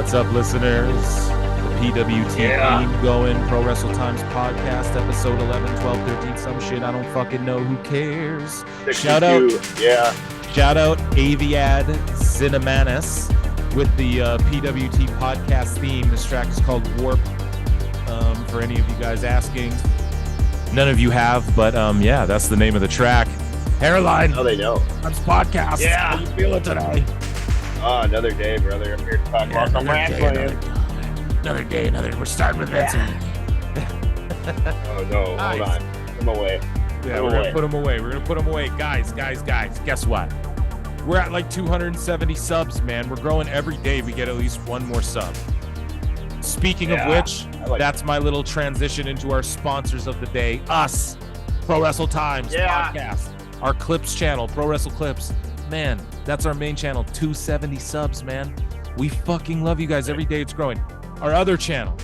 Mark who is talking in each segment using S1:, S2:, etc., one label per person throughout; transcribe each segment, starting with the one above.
S1: What's up, listeners? The PWT theme going, Pro Wrestle Times Podcast, episode 11, 12, 13, some shit. I don't fucking know. Who cares?
S2: 62.
S1: Shout out Aviad Cinemanis with the PWT Podcast theme. This track is called Warp. For any of you guys asking, none of you have, but yeah, that's the name of the track. Hairline.
S2: Oh, they know.
S1: Times Podcast.
S2: Yeah.
S1: How you feeling today?
S2: Oh, another day, brother. I'm here to talk about some wrestling.
S1: Another day, we're starting with Vince.
S2: Oh, no.
S1: Nice.
S2: Hold on. Put him away.
S1: Yeah, we're going to put them away. Guys, guess what? We're at like 270 subs, man. We're growing every day. We get at least one more sub. Speaking of which, that's my little transition into our sponsors of the day. Us, Pro Wrestle Times Podcast, our Clips channel, Pro Wrestle Clips. Man, that's our main channel, 270 subs, man. We fucking love you guys. Every day it's growing. Our other channel,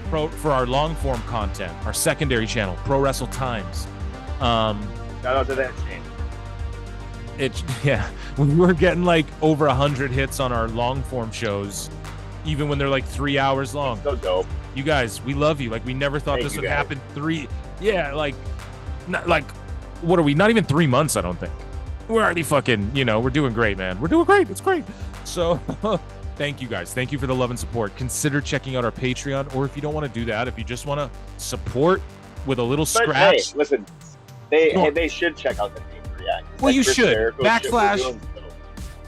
S1: for our long-form content, our secondary channel, Pro Wrestle Times.
S2: Shout out to that channel.
S1: We're getting like over 100 hits on our long-form shows, even when they're like 3 hours long.
S2: So dope.
S1: You guys, we love you. Like, we never thought this would happen. What are we? Not even 3 months, I don't think. We're already fucking, we're doing great, man. We're doing great. It's great. So thank you guys. Thank you for the love and support. Consider checking out our Patreon, or if you don't want to do that, if you just want to support with a little scratch.
S2: Hey, listen, they should check out the Patreon.
S1: Well, you should. /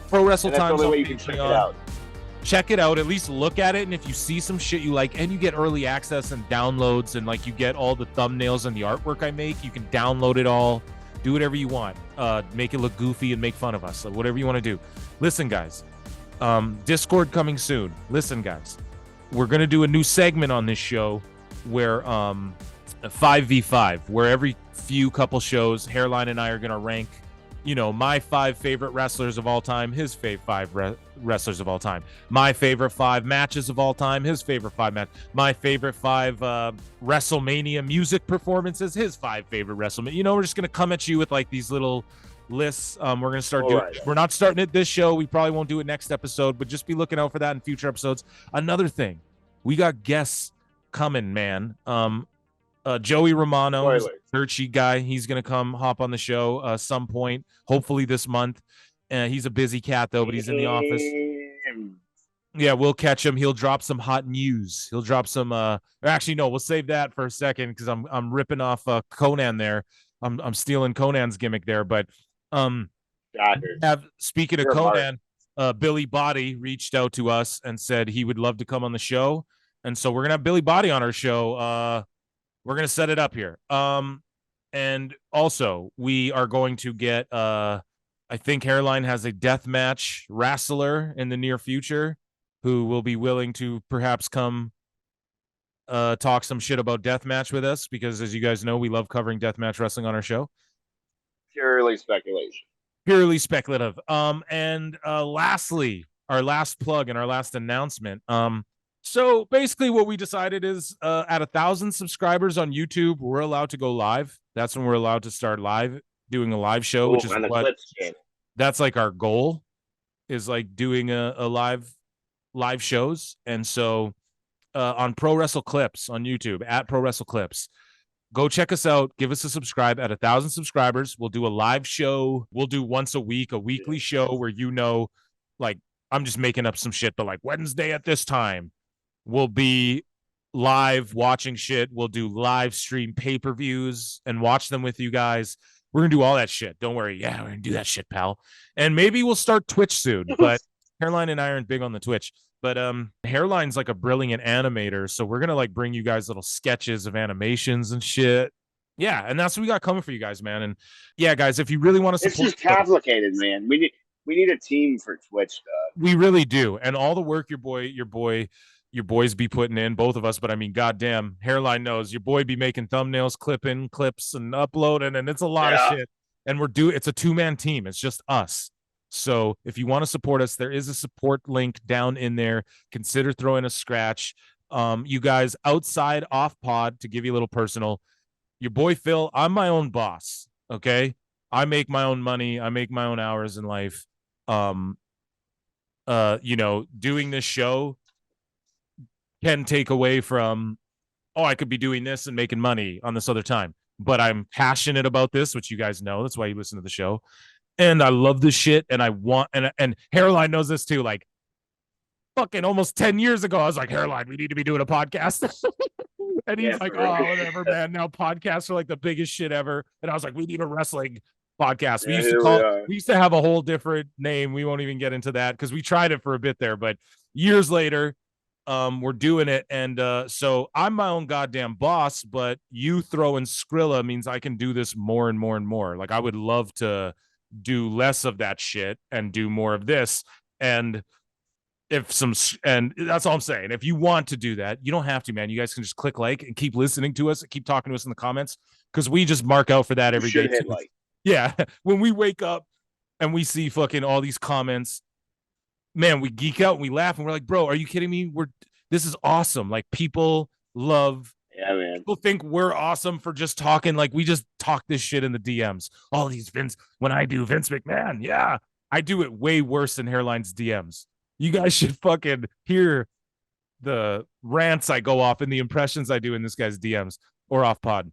S1: Pro Wrestle Times.
S2: That's the only way you can check it out.
S1: Check it out, at least look at it, and if you see some shit you like, and you get early access and downloads, and like you get all the thumbnails and the artwork I make, you can download it all. Do whatever you want. Make it look goofy and make fun of us. So whatever you want to do. Listen, guys. Discord coming soon. Listen, guys. We're going to do a new segment on this show where 5v5, where every few couple shows, Hairline and I are going to rank, my 5 favorite wrestlers of all time, his favorite 5 wrestlers of all time, my favorite 5 matches of all time, his favorite 5 matches, my favorite 5 WrestleMania music performances, his 5 favorite WrestleMania. We're just going to come at you with like these little lists. We're going to start doing We're not starting it this show. We probably won't do it next episode, but just be looking out for that in future episodes. Another thing, we got guests coming, man. Joey Romano, Searchy guy, he's going to come hop on the show some point, hopefully this month. He's a busy cat, though, but he's in the office. Yeah, we'll catch him. He'll drop some hot news. He'll drop some actually, no, we'll save that for a second because I'm ripping off Conan there. I'm stealing Conan's gimmick there. But speaking of Conan, Billy Body reached out to us and said he would love to come on the show. And so we're going to have Billy Body on our show. We're going to set it up here. And also, we are going to get, I think Hairline has a deathmatch wrestler in the near future who will be willing to perhaps come talk some shit about deathmatch with us, because as you guys know, we love covering deathmatch wrestling on our show.
S2: Purely speculation.
S1: Purely speculative. And lastly, our last plug and our last announcement. So basically what we decided is at 1,000 subscribers on YouTube, we're allowed to go live. That's when we're allowed to start doing a live show, which is that's like our goal, is like doing a live shows. And so on Pro Wrestle Clips on YouTube, at Pro Wrestle Clips, go check us out. Give us a subscribe. At 1,000 subscribers, we'll do a live show. We'll do once a week, a weekly show where, like, I'm just making up some shit, but like Wednesday at this time, we'll be live watching shit. We'll do live stream pay-per-views and watch them with you guys. We're going to do all that shit. Don't worry. Yeah, we're going to do that shit, pal. And maybe we'll start Twitch soon, but Hairline and I aren't big on the Twitch. But Hairline's like a brilliant animator, so we're going to like bring you guys little sketches of animations and shit. Yeah, and that's what we got coming for you guys, man. And yeah, guys, if you really want to support...
S2: It's just complicated, man. We need a team for Twitch stuff.
S1: We really do. And all the work your boys be putting in, both of us, but I mean, goddamn, Hairline knows your boy be making thumbnails, clipping clips and uploading, and it's a lot of shit. And it's a 2-man team. It's just us. So if you want to support us, there is a support link down in there. Consider throwing a scratch. You guys, outside off pod, to give you a little personal, your boy Phil, I'm my own boss. Okay. I make my own money. I make my own hours in life. doing this show can take away from, oh, I could be doing this and making money on this other time. But I'm passionate about this, which you guys know. That's why you listen to the show. And I love this shit. And I want, and Hairline knows this too. Like, fucking almost 10 years ago, I was like, Hairline, we need to be doing a podcast. And he's like, oh, whatever, man. Now podcasts are like the biggest shit ever. And I was like, we need a wrestling podcast. We used to have a whole different name. We won't even get into that because we tried it for a bit there. But years later, we're doing it. And so I'm my own goddamn boss, but you throwing Skrilla means I can do this more and more and more. Like, I would love to do less of that shit and do more of this. And and that's all I'm saying. If you want to do that, you don't have to, man. You guys can just click like and keep listening to us and keep talking to us in the comments because we just mark out for that every day.
S2: Like.
S1: Yeah. When we wake up and we see fucking all these comments, man, we geek out and we laugh and we're like, bro, are you kidding me? This is awesome. Like, people love.
S2: Yeah, man.
S1: People think we're awesome for just talking. Like, we just talk this shit in the DMs. All these when I do Vince McMahon, yeah, I do it way worse than Hairline's DMs. You guys should fucking hear the rants I go off and the impressions I do in this guy's DMs or off pod.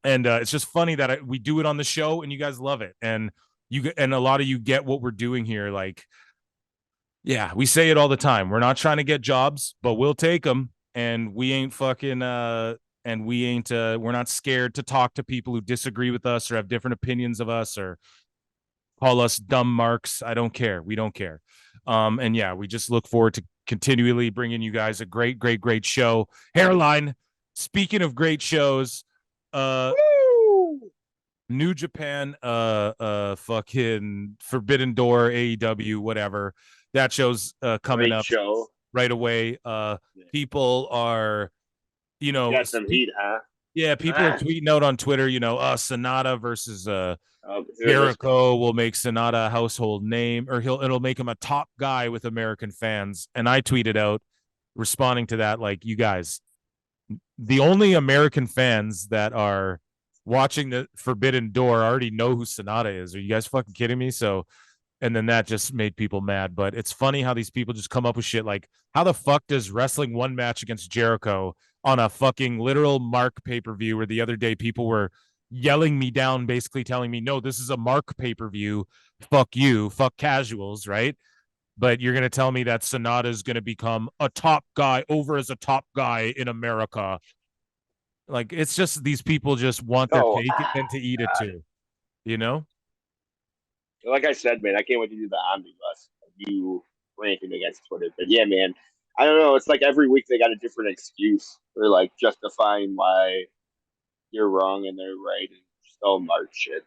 S1: And it's just funny that we do it on the show and you guys love it. And a lot of you get what we're doing here. Like, yeah, we say it all the time. We're not trying to get jobs, but we'll take them. And we ain't fucking, we're not scared to talk to people who disagree with us or have different opinions of us or call us dumb marks. I don't care. We don't care. And yeah, we just look forward to continually bringing you guys a great, great, great show. Hairline, speaking of great shows, New Japan, fucking Forbidden Door, AEW, whatever. That show's coming up right away. People are,
S2: got some heat, huh?
S1: Yeah, people are tweeting out on Twitter, Sonata versus Jericho will make Sonata a household name, or it'll make him a top guy with American fans. And I tweeted out responding to that, like, you guys, the only American fans that are watching the Forbidden Door already know who Sonata is. Are you guys fucking kidding me? So, and then that just made people mad. But it's funny how these people just come up with shit like, how the fuck does wrestling one match against Jericho on a fucking literal Mark pay-per-view, where the other day people were yelling me down, basically telling me, no, this is a Mark pay-per-view. Fuck you. Fuck casuals, right? But you're going to tell me that Sonata is going to become a top guy over as a top guy in America. Like, it's just these people just want their cake and to eat it too,
S2: Like I said, man, I can't wait to do the omnibus of you ranting against Twitter. But yeah, man, I don't know. It's like every week they got a different excuse for like justifying why you're wrong and they're right and just all Mark shit.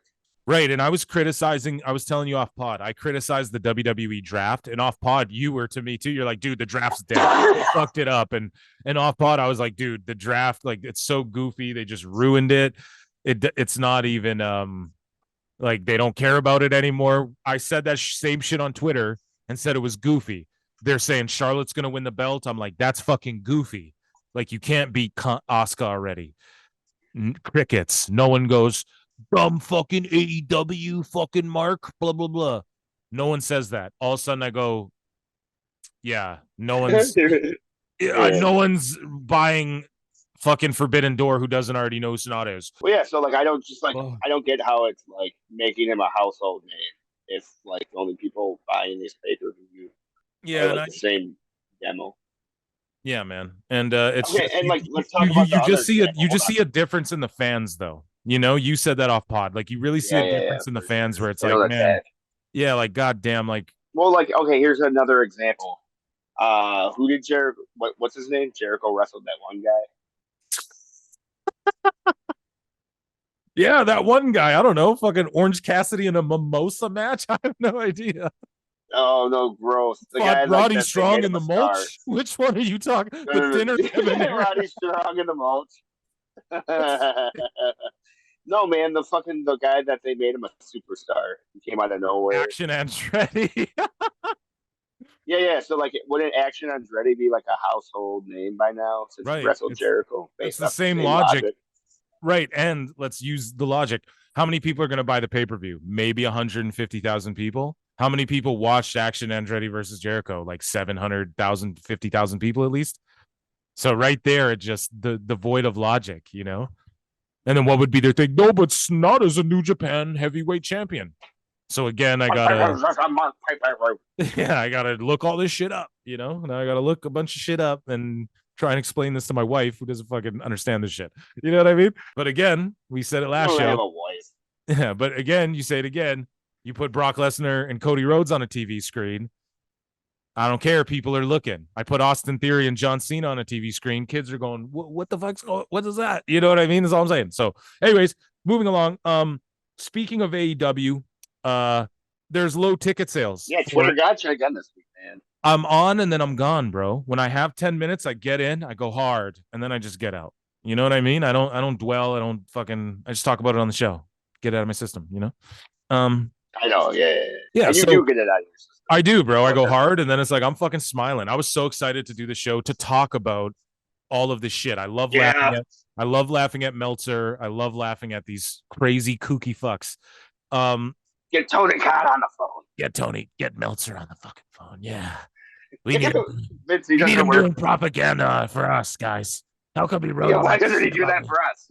S1: Right. And I was telling you off pod, I criticized the WWE draft, and off pod, you were to me too. You're like, dude, the draft's dead. They fucked it up. And off pod, I was like, dude, the draft, like, it's so goofy. They just ruined it. It's not even, like, they don't care about it anymore. I said that same shit on Twitter and said it was goofy. They're saying Charlotte's going to win the belt. I'm like, that's fucking goofy. Like, you can't beat Asuka already. Crickets. No one goes, dumb fucking AEW fucking Mark, blah, blah, blah. No one says that. All of a sudden I go, yeah, no one's buying fucking Forbidden Door who doesn't already know who Sonata is.
S2: Well, yeah, so like I don't get how it's like making him a household name if like the only people buying this pay-per-view are like the same demo.
S1: Yeah, man. And it's
S2: okay, and like let's talk about
S1: you just see a difference in the fans though. You said that off pod. Like, you really see a difference in the fans where it's like, man, bad. Yeah, like, goddamn, like.
S2: Well, like, okay, here's another example. Who did Jericho? What's his name? Jericho wrestled that one guy.
S1: Yeah, that one guy. I don't know. Fucking Orange Cassidy in a mimosa match. I have no idea.
S2: Oh no, gross!
S1: The guy Roddy Strong in the mulch. Which one are you talking? The dinner.
S2: Roddy Strong in the mulch. No, man, the guy that they made him a superstar. He came out of nowhere.
S1: Action Andretti.
S2: Yeah. So, like, wouldn't Action Andretti be like a household name by now since he wrestled Jericho?
S1: It's the same logic. Right, and let's use the logic. How many people are going to buy the pay-per-view? Maybe 150,000 people. How many people watched Action Andretti versus Jericho? Like 700,000, 50,000 people at least. So right there, it just the void of logic, you know. And then what would be their thing? No, but Snot is a New Japan heavyweight champion. So again, I gotta I gotta look all this shit up, you know. Now I gotta look a bunch of shit up and try and explain this to my wife who doesn't fucking understand this shit. You know what I mean? But again, we said it last show.
S2: Have a wife.
S1: Yeah, but again, you say it again. You put Brock Lesnar and Cody Rhodes on a TV screen. I don't care. People are looking. I put Austin Theory and John Cena on a TV screen. Kids are going, what the fuck's going? What is that? You know what I mean? That's all I'm saying. So, anyways, moving along. Speaking of AEW, there's low ticket sales.
S2: Yeah, Twitter got you again this week, man.
S1: I'm on and then I'm gone, bro. When I have 10 minutes, I get in, I go hard, and then I just get out. You know what I mean? I don't dwell. I just talk about it on the show. Get it out of my system, you know?
S2: I know, yeah.
S1: Yeah,
S2: and you do get it out of your system.
S1: I do, bro. I go hard, and then it's like I'm fucking smiling. I was so excited to do the show to talk about all of this shit. I love laughing at Meltzer. I love laughing at these crazy kooky fucks.
S2: Get Tony Khan on the phone.
S1: Get Meltzer on the fucking phone. Yeah, we need him doing propaganda for us, guys. How come he wrote?
S2: Yeah, why doesn't he do that for us?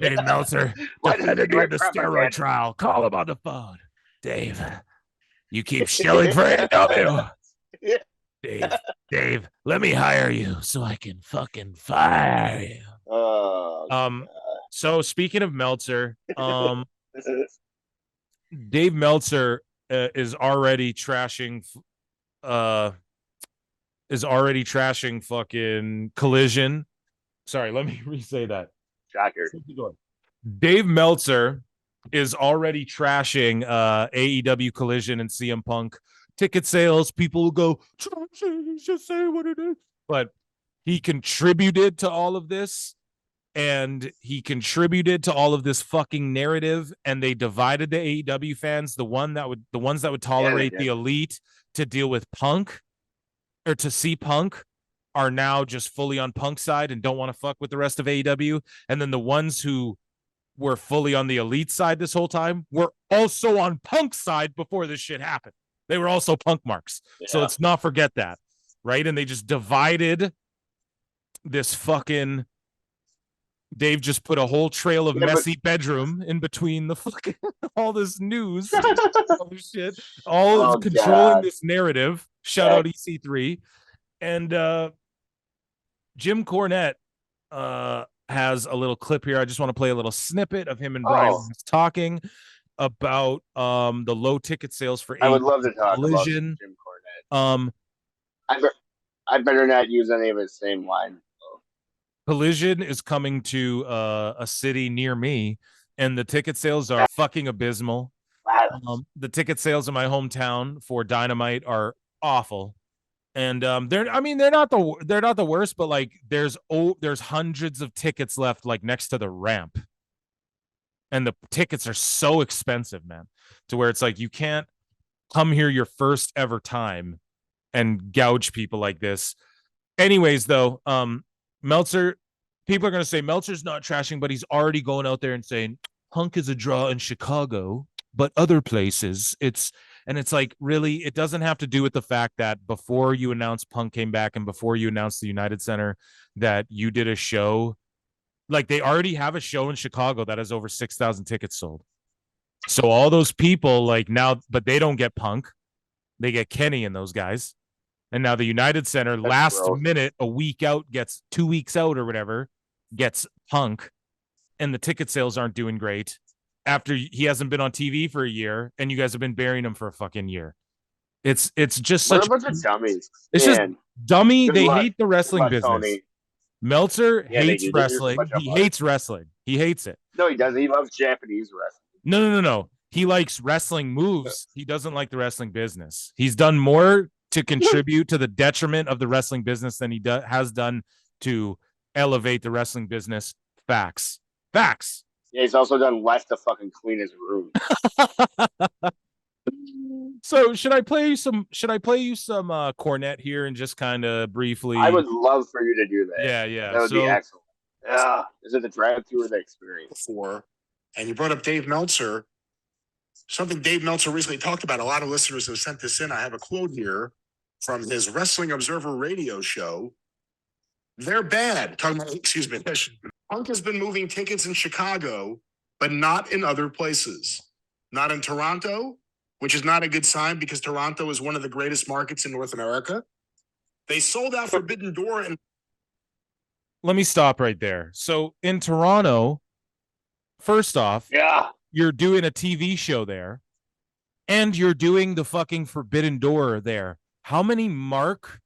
S1: Dave Meltzer defended me in the steroid trial. Call him on the phone, Dave. You keep shilling for AEW. Dave, let me hire you so I can fucking fire you. So speaking of Meltzer, Dave Meltzer is already trashing fucking Collision. Sorry, let me re-say that.
S2: Shocker.
S1: Dave Meltzer is already trashing AEW Collision and CM Punk ticket sales. People will go, just say what it is. But he contributed to all of this, and he contributed to all of this fucking narrative, and they divided the AEW fans, the ones that would tolerate the Elite to deal with Punk or to see Punk are now just fully on Punk's side and don't want to fuck with the rest of AEW. And then the ones who were fully on the Elite side this whole time were also on Punk's side before this shit happened. They were also Punk marks. Yeah. So let's not forget that, right? And they just divided this fucking... Dave just put a whole trail of messy bedroom in between the fucking all this news, all this shit, controlling this narrative. Shout out EC3. And Jim Cornette has a little clip here. I just want to play a little snippet of him and Brian talking about the low ticket sales for
S2: I would love to talk about Jim Cornette. I better not use any of his same lines.
S1: Collision is coming to a city near me, and the ticket sales are fucking abysmal. The ticket sales in my hometown for Dynamite are awful, and they're not the worst, but like there's hundreds of tickets left, like next to the ramp, and the tickets are so expensive, man, to where it's like you can't come here your first ever time and gouge people like this. Anyways, though, Meltzer, people are going to say Meltzer's not trashing, but he's already going out there and saying Punk is a draw in Chicago, but other places it's like, really, it doesn't have to do with the fact that before you announced Punk came back and before you announced the United Center that you did a show. Like, they already have a show in Chicago that has over 6,000 tickets sold. So all those people, like, now, but they don't get Punk. They get Kenny and those guys. And now the United Center, minute, a week out, gets 2 weeks out or whatever, gets Punk, and the ticket sales aren't doing great after he hasn't been on TV for a year, and you guys have been burying him for a fucking year. It's just such
S2: a bunch of dummies.
S1: It's just dummy. They hate the wrestling business. Tony. Meltzer hates wrestling. He hates wrestling. He hates it.
S2: No, he doesn't. He loves Japanese wrestling.
S1: No. He likes wrestling moves. He doesn't like the wrestling business. He's done more to contribute to the detriment of the wrestling business than he has done to elevate the wrestling business. Facts.
S2: Yeah, he's also done less to fucking clean his room.
S1: So should I play you some Cornette here and just kind of briefly?
S2: I would love for you to do that.
S1: Yeah.
S2: That would be excellent. Yeah. Is it the drive-through or the experience?
S3: Before, and you brought up Dave Meltzer. Something Dave Meltzer recently talked about. A lot of listeners have sent this in. I have a quote here from his Wrestling Observer radio show. They're bad. Talking about, excuse me. Punk has been moving tickets in Chicago, but not in other places. Not in Toronto, which is not a good sign because Toronto is one of the greatest markets in North America. They sold out Forbidden Door. And
S1: let me stop right there. So in Toronto, first off, you're doing a TV show there, and you're doing the fucking Forbidden Door there. How many mark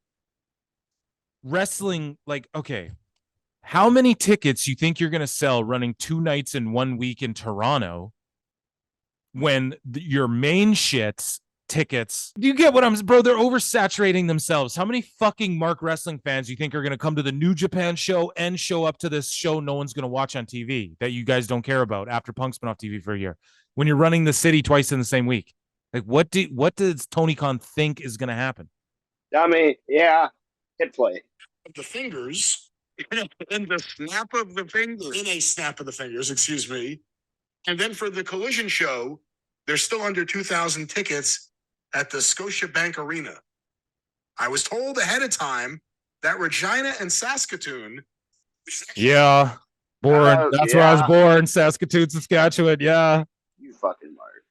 S1: wrestling, like, okay, how many tickets you think you're going to sell running 2 nights in 1 week in Toronto when your main shits tickets, do you get what I'm, bro? They're oversaturating themselves. How many fucking Mark Wrestling fans you think are going to come to the New Japan show and show up to this show no one's going to watch on TV that you guys don't care about after Punk's been off TV for a year when you're running the city twice in the same week? Like, what does Tony Khan think is going to happen?
S2: I mean, yeah, hit play.
S3: The fingers, in the snap of the fingers, in a snap of the fingers, excuse me. And then for the Collision show, there's still under 2,000 tickets at the Scotiabank Arena. I was told ahead of time that Regina and Saskatoon.
S1: Yeah, born. That's where I was born, Saskatoon, Saskatchewan. Yeah.
S2: You fucking Mark.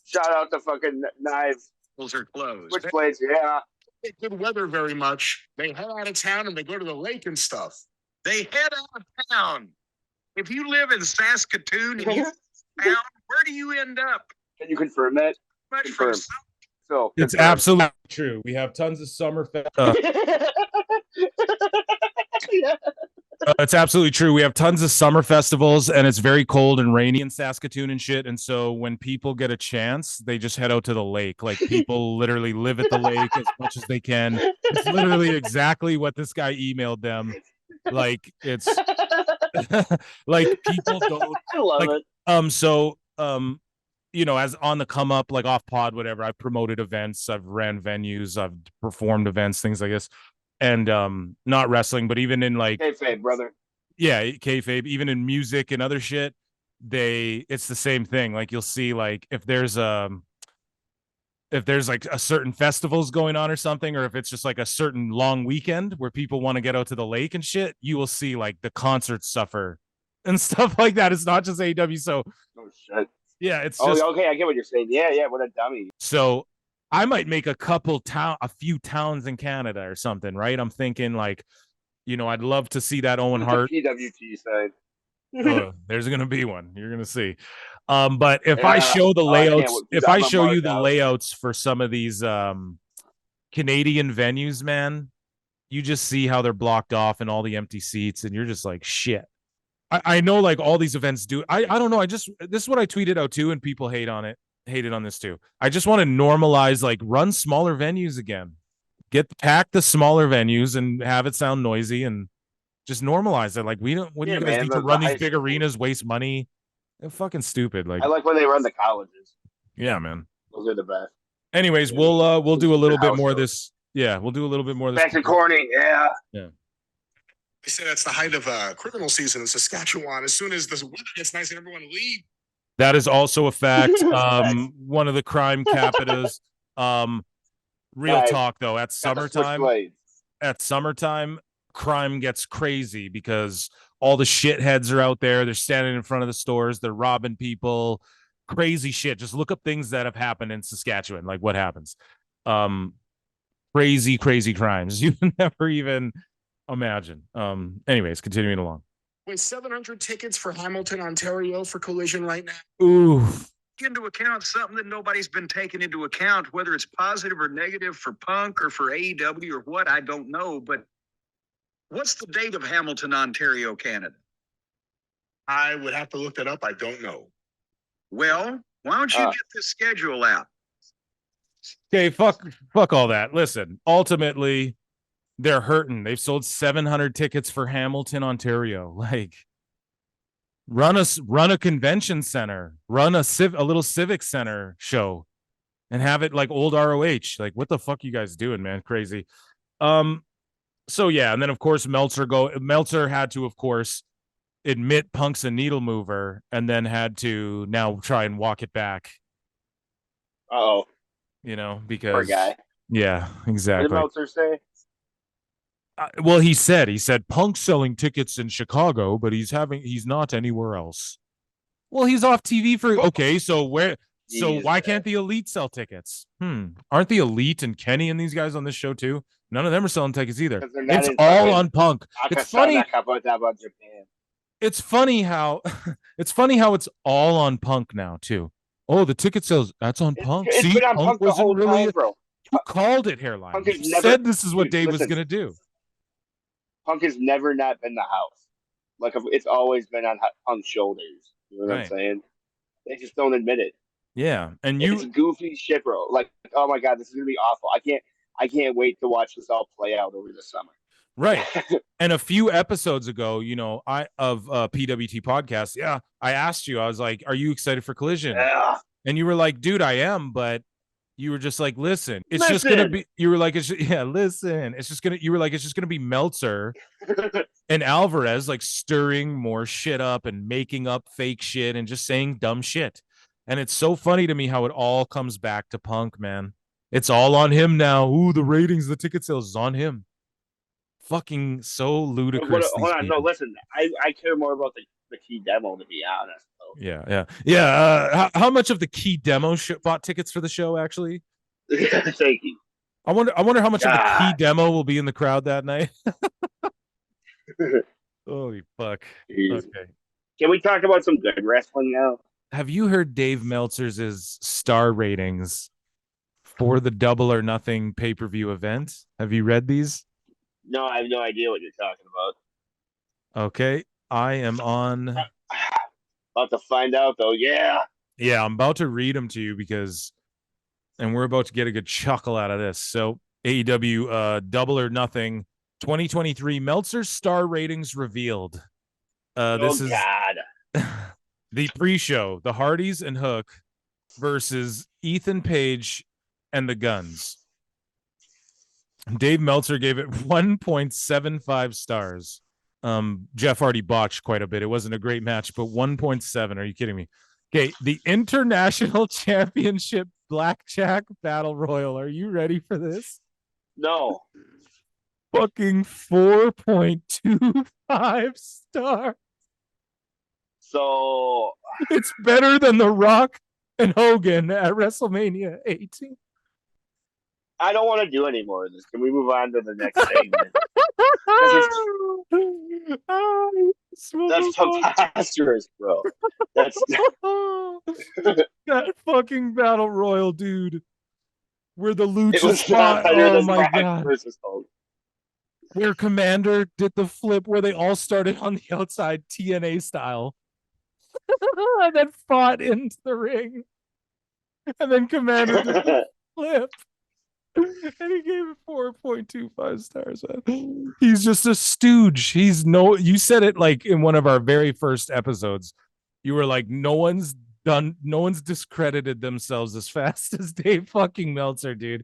S2: Shout out to fucking Knives.
S3: Those are closed.
S2: Switchblades, yeah.
S3: Good weather very much. They head out of town and they go to the lake and stuff. They head out of town. If you live in Saskatoon and you town, where do you end up?
S2: Can you confirm that?
S3: Confirm.
S2: So
S1: it's absolutely true. We have tons of summer it's absolutely true. We have tons of summer festivals, and it's very cold and rainy in Saskatoon and shit. And so when people get a chance, they just head out to the lake. Like, people literally live at the lake as much as they can. It's literally exactly what this guy emailed them. Like, it's like people don't.
S2: I love
S1: it. You know, as on the come up, like off pod, whatever, I've promoted events, I've ran venues, I've performed events, things like this. And not wrestling, but even in like
S2: kayfabe, brother.
S1: Yeah, kayfabe, even in music and other shit, it's the same thing. Like, you'll see, like, if there's like a certain festivals going on or something, or if it's just like a certain long weekend where people want to get out to the lake and shit, you will see like the concerts suffer and stuff like that. It's not just AEW. So
S2: oh shit.
S1: Yeah, it's just
S2: okay. I get what you're saying. Yeah, what a dummy.
S1: So I might make a few towns in Canada or something, right? I'm thinking, like, you know, I'd love to see that Owen Hart.
S2: PWT side.
S1: There's gonna be one. You're gonna see. But if I show the layouts, if I show you the layouts for some of these Canadian venues, man, you just see how they're blocked off and all the empty seats, and you're just like, shit. I know, like, all these events do. I don't know. This is what I tweeted out too, and people hated on this too. I just want to normalize, like, run smaller venues again. Pack the smaller venues and have it sound noisy, and just normalize it. Like, you guys need to run these big arenas, waste money. They're fucking stupid. Like,
S2: I like when they run the colleges.
S1: Yeah, man.
S2: Those are the best.
S1: Anyways, we'll do a little bit more of this. Yeah, we'll do a little bit more of this.
S2: Back to corny. Yeah.
S3: They say that's the height of criminal season in Saskatchewan. As soon as the weather gets nice and everyone leaves.
S1: That is also a fact. One of the crime capitals. Real talk though, at summertime, crime gets crazy because all the shitheads are out there. They're standing in front of the stores. They're robbing people. Crazy shit. Just look up things that have happened in Saskatchewan. Like, what happens? Crazy crimes. You never even imagine. Anyways, continuing along.
S3: Wait, 700 tickets for Hamilton, Ontario for Collision right now.
S1: Ooh.
S4: Into account something that nobody's been taking into account, whether it's positive or negative for Punk or for AEW or what, I don't know. But what's the date of Hamilton, Ontario, Canada?
S3: I would have to look that up. I don't know.
S4: Well, why don't you get the schedule out?
S1: Okay, fuck all that. Listen, ultimately, they're hurting. They've sold 700 tickets for Hamilton, Ontario. Like, run a convention center, run a little civic center show, and have it like old ROH. Like, what the fuck you guys doing, man? Crazy. So yeah, and then of course Meltzer had to, of course, admit Punk's a needle mover, and then had to now try and walk it back
S2: Uh-oh.
S1: You know,
S2: Poor
S1: because
S2: guy.
S1: yeah,
S2: What did
S1: exactly.
S2: Meltzer say?
S1: Well, he said Punk's selling tickets in Chicago, but he's not anywhere else. Well, he's off TV for okay. So why can't the Elite sell tickets? Aren't the Elite and Kenny and these guys on this show too? None of them are selling tickets either. It's all on Punk. It's funny. It's funny how it's all on Punk now too. Oh, the ticket sales, that's on Punk.
S2: It's been on Punk the whole time, bro.
S1: You called it, Hairline. You said this is what Dave was going to do.
S2: Punk has never not been the house. Like, it's always been on Punk's shoulders. You know what I'm saying? They just don't admit it.
S1: Yeah, and
S2: it's goofy shit, bro. Like, oh my god, this is gonna be awful. I can't wait to watch this all play out over the summer.
S1: Right. And a few episodes ago, you know, PWT Podcast, yeah, I asked you, I was like, "Are you excited for Collision?"
S2: Yeah.
S1: And you were like, "Dude, I am," but you were just like, "Listen, it's just gonna be." You were like, listen, it's just gonna." You were like, "It's just gonna be Meltzer and Alvarez like stirring more shit up and making up fake shit and just saying dumb shit." And it's so funny to me how it all comes back to Punk, man. It's all on him now. Ooh, the ratings, the ticket sales is on him. Fucking so ludicrous.
S2: Hold on, no, listen. I care more about the key demo, to be honest.
S1: Though. Yeah. How much of the key demo bought tickets for the show? Actually,
S2: thank you.
S1: I wonder how much of the key demo will be in the crowd that night. Holy fuck!
S2: Jeez.
S1: Okay,
S2: can we talk about some good wrestling now?
S1: Have you heard Dave Meltzer's star ratings for the Double or Nothing pay-per-view event? Have you read these?
S2: No, I have no idea what you're talking about.
S1: Okay, I am on.
S2: About to find out, though. Yeah,
S1: I'm about to read them to you and we're about to get a good chuckle out of this. So AEW Double or Nothing 2023 Meltzer star ratings revealed. This is the pre-show, the Hardys and Hook versus Ethan Page and the Guns. Dave Meltzer gave it 1.75 stars. Jeff Hardy botched quite a bit. It wasn't a great match, but 1.7. Are you kidding me? Okay, the International Championship Blackjack Battle Royal. Are you ready for this?
S2: No.
S1: Fucking 4.25 stars.
S2: So
S1: it's better than The Rock and Hogan at WrestleMania 18.
S2: I don't want to do any more of this. Can we move on to the next segment? That's preposterous, bro. That's
S1: that fucking battle royal, dude. Where the Luchas fought. Oh my god. Where Commander did the flip where they all started on the outside TNA style. And then fought into the ring. And then Commander did the flip. And he gave it 4.25 stars. He's just a stooge. You said it like in one of our very first episodes. You were like, no one's discredited themselves as fast as Dave fucking Meltzer, dude.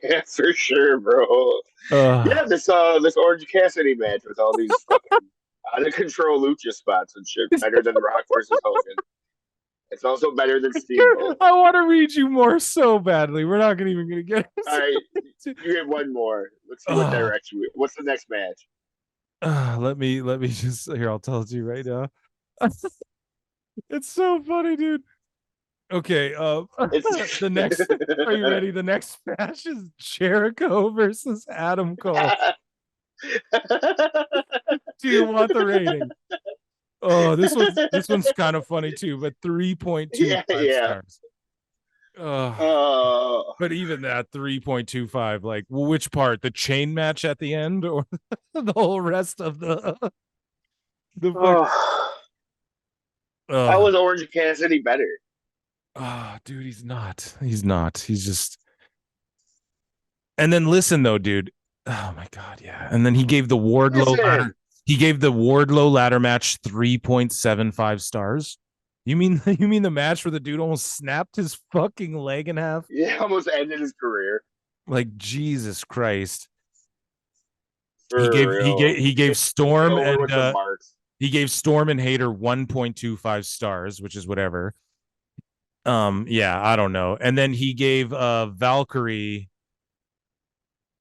S2: Yeah, for sure, bro. Yeah, this Orange Cassidy match with all these fucking out of control lucha spots and shit. Better than Rock versus Hogan. It's also better than Steamboat.
S1: I want to read you more so badly. We're not even going to get it.
S2: All right, you get one more. Let's see what direction. What's the next match?
S1: Let me just here. I'll tell it to you right now. It's so funny, dude. Okay, the next. Are you ready? The next match is Jericho versus Adam Cole. Do you want the rating? Oh, this one's kind of funny too, but 3.25 stars. But even that 3.25, like which part? The chain match at the end, or the whole rest of the?
S2: How was Orange Cassidy better?
S1: Dude, he's not. He's just. And then listen though, dude. Oh my god, yeah. And then he gave the Wardlow ladder. He gave the Wardlow ladder match 3.75 stars. You mean the match where the dude almost snapped his fucking leg in half?
S2: Yeah, almost ended his career.
S1: Like Jesus Christ. He gave Storm and he gave Storm and Hater 1.25 stars, which is whatever. Yeah, I don't know. And then he gave Valkyrie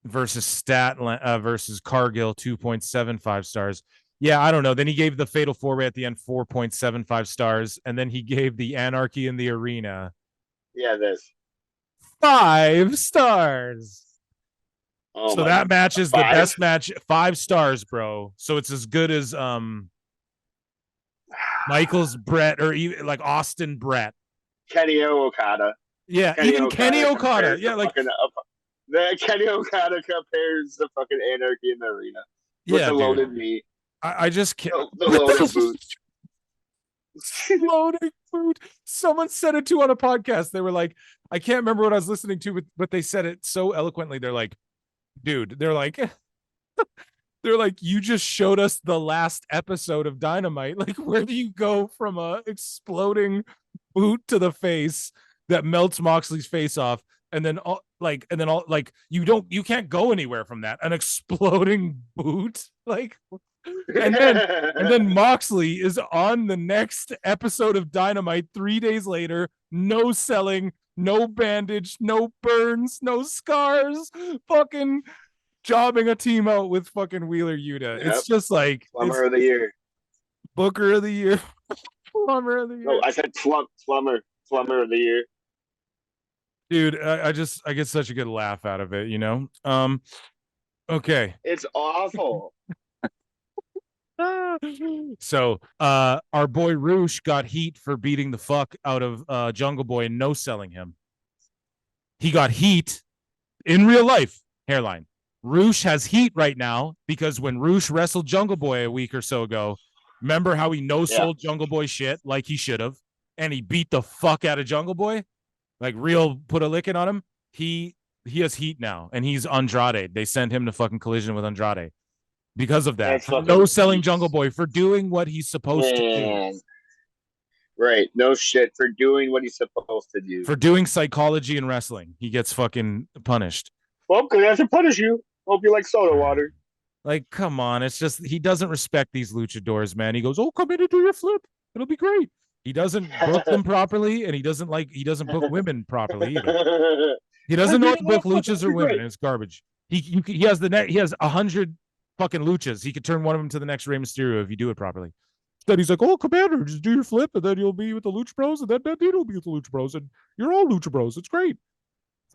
S1: versus versus Cargill 2.75 stars. Yeah, I don't know. Then he gave the Fatal 4-Way at the end 4.75 stars, and then he gave the Anarchy in the Arena
S2: this
S1: 5 stars.
S2: Oh
S1: So
S2: my
S1: that match is the
S2: 5?
S1: best match. 5 stars, bro. So it's as good as Michaels Brett or even like Austin Brett.
S2: Kenny Okada.
S1: Yeah, even Kenny Okada. Yeah, like
S2: Kenny Okada compares the fucking Anarchy in the Arena with the loaded meat.
S1: I just can't.
S2: The loaded boot.
S1: Loading food. Someone said it too on a podcast. They were like, I can't remember what I was listening to, but they said it so eloquently. They're like, dude, they're like, you just showed us the last episode of Dynamite. Like, where do you go from a exploding boot to the face that melts Moxley's face off? And then you can't go anywhere from that. An exploding boot. Like, and then Moxley is on the next episode of Dynamite 3 days later, no selling, no bandage, no burns, no scars, fucking jobbing a team out with fucking Wheeler Yuta. Yep. It's just like
S2: Plumber of the Year.
S1: Booker of the Year. Plumber of the Year.
S2: No, I said Plumber of the Year.
S1: Dude, I get such a good laugh out of it, you know? Okay.
S2: It's awful.
S1: So our boy Roosh got heat for beating the fuck out of Jungle Boy and no selling him. He got heat in real life. Hairline. Roosh has heat right now because when Roosh wrestled Jungle Boy a week or so ago, remember how he no-sold Jungle Boy shit like he should have, and he beat the fuck out of Jungle Boy? Like real put a licking on him. He has heat now, and he's Andrade. They sent him to fucking Collision with Andrade. Because of that, no selling Jungle Boy for doing what he's supposed to do.
S2: Right, no shit, for doing what he's supposed to do.
S1: For doing psychology in wrestling, he gets fucking punished.
S2: Well, because I have to punish you. Hope you like soda water.
S1: Like, come on, it's just he doesn't respect these luchadors, man. He goes, "Oh, come in and do your flip. It'll be great." He doesn't book them properly, and he doesn't book women properly either. He doesn't know what to book luchas or women. And it's garbage. He has 100 fucking luchas. He could turn one of them to the next Rey Mysterio if you do it properly. Then he's like, "Oh, Commander, just do your flip, and then you'll be with the Lucha Bros, and then Bandito will be with the Lucha Bros, and you're all Lucha Bros. It's great."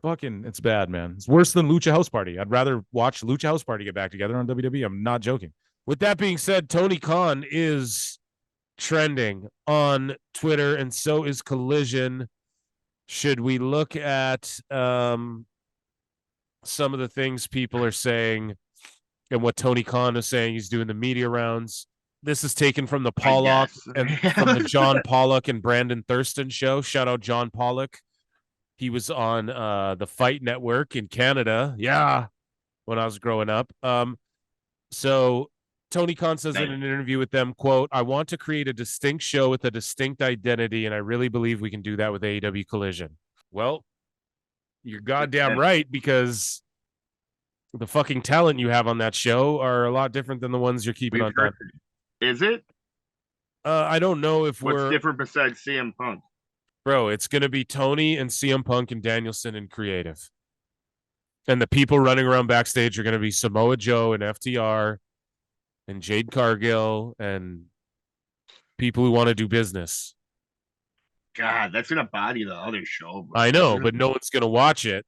S1: It's bad, man. It's worse than Lucha House Party. I'd rather watch Lucha House Party get back together on WWE. I'm not joking. With that being said, Tony Khan is trending on Twitter, and so is Collision. Should we look at some of the things people are saying and what Tony Khan is saying? He's doing the media rounds. This is taken from the Pollock and from the John Pollock and Brandon Thurston show. Shout out John Pollock. He was on the Fight Network in Canada. Yeah, when I was growing up. So Tony Khan says in an interview with them, quote, "I want to create a distinct show with a distinct identity, and I really believe we can do that with AEW Collision." Well, you're goddamn right, because the fucking talent you have on that show are a lot different than the ones you're keeping on top.
S5: Is it?
S1: I don't know if
S5: What's different besides CM Punk?
S1: Bro, it's going to be Tony and CM Punk and Danielson in creative. And the people running around backstage are going to be Samoa Joe and FTR and Jade Cargill and people who want to do business.
S5: God, that's going to body the other show, bro.
S1: I know, but no one's going to watch it.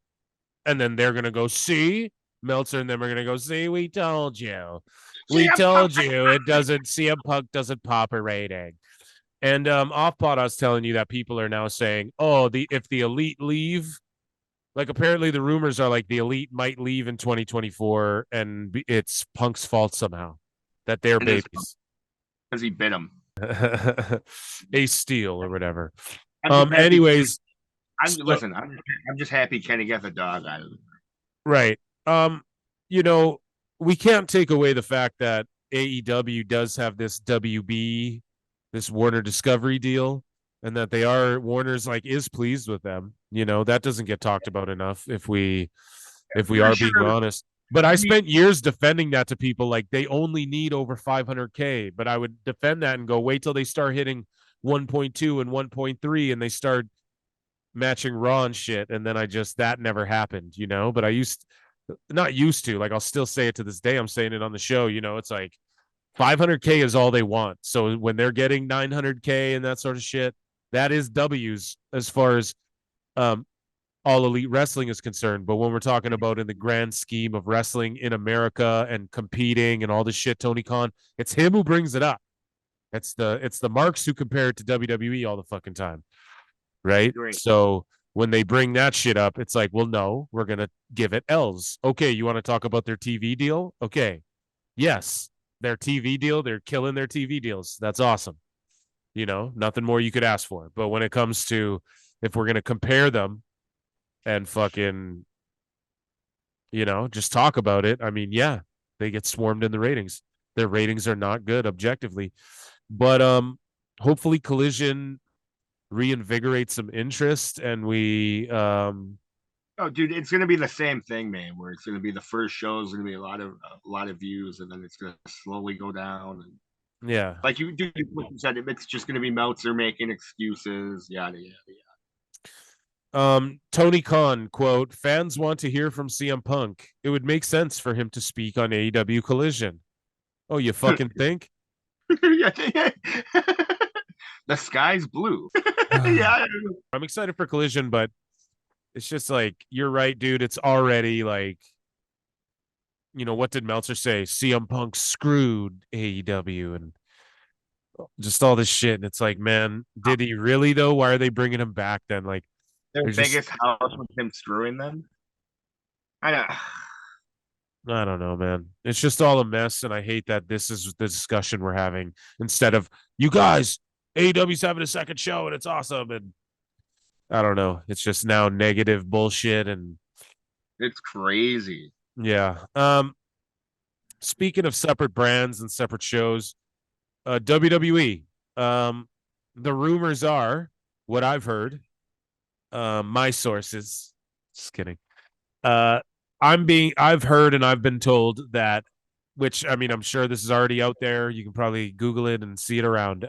S1: And then they're going to go, "See?" Meltzer and them are going to go, "See, we told you. We told you it doesn't, CM Punk doesn't pop a rating." And off pod, I was telling you that people are now saying, "Oh, if the Elite leave," like apparently the rumors are like the Elite might leave in 2024, and it's Punk's fault somehow that they're babies
S5: because he bit him.
S1: A steal or whatever.
S5: Anyways, I'm just happy Kenny got the dog out of it.
S1: Right. You know, we can't take away the fact that AEW does have this WB, this Warner Discovery deal, and that Warner's like is pleased with them. You know, that doesn't get talked about enough if we are being honest. But I spent years defending that to people, like they only need over 500K, but I would defend that and go, wait till they start hitting 1.2 and 1.3 and they start matching Raw and shit, and then that never happened, you know. But I not used to, like, I'll still say it to this day. I'm saying it on the show, you know. It's like 500K is all they want. So when they're getting 900K and that sort of shit, that is W's as far as all elite wrestling is concerned. But when we're talking about in the grand scheme of wrestling in America and competing and all this shit, Tony Khan, it's him who brings it up. It's the marks who compare it to WWE all the fucking time, right?
S5: Great.
S1: So when they bring that shit up, it's like, well, no, we're gonna give it L's. Okay, you want to talk about their TV deal? Okay, yes, their TV deal, they're killing their TV deals. That's awesome. You know, nothing more you could ask for. But when it comes to if we're gonna compare them and fucking, you know, just talk about it, I mean, yeah, they get swarmed in the ratings. Their ratings are not good objectively. But hopefully Collision reinvigorates some interest and we
S5: oh, dude, it's gonna be the same thing, man, where it's gonna be the first show is gonna be a lot of views, and then it's gonna slowly go down. And
S1: yeah,
S5: like you said, it's just gonna be Meltzer making excuses, yada yada yada.
S1: Tony Khan, quote, fans want to hear from CM Punk. It would make sense for him to speak on AEW Collision. Oh, you fucking think?
S5: The sky's blue. Yeah.
S1: I'm excited for Collision, but it's just like, you're right, dude. It's already like, you know, what did Meltzer say? CM Punk screwed AEW and just all this shit. And it's like, man, did he really though? Why are they bringing him back then? Like,
S5: their biggest house with him screwing them. I
S1: don't know, man. It's just all a mess, and I hate that this is the discussion we're having instead of, you guys, AEW's having a second show and it's awesome. And I don't know. It's just now negative bullshit, and
S5: it's crazy.
S1: Yeah. Speaking of separate brands and separate shows, WWE. The rumors are, what I've heard, my sources, just kidding. I've heard and I've been told that, which, I mean, I'm sure this is already out there. You can probably Google it and see it around.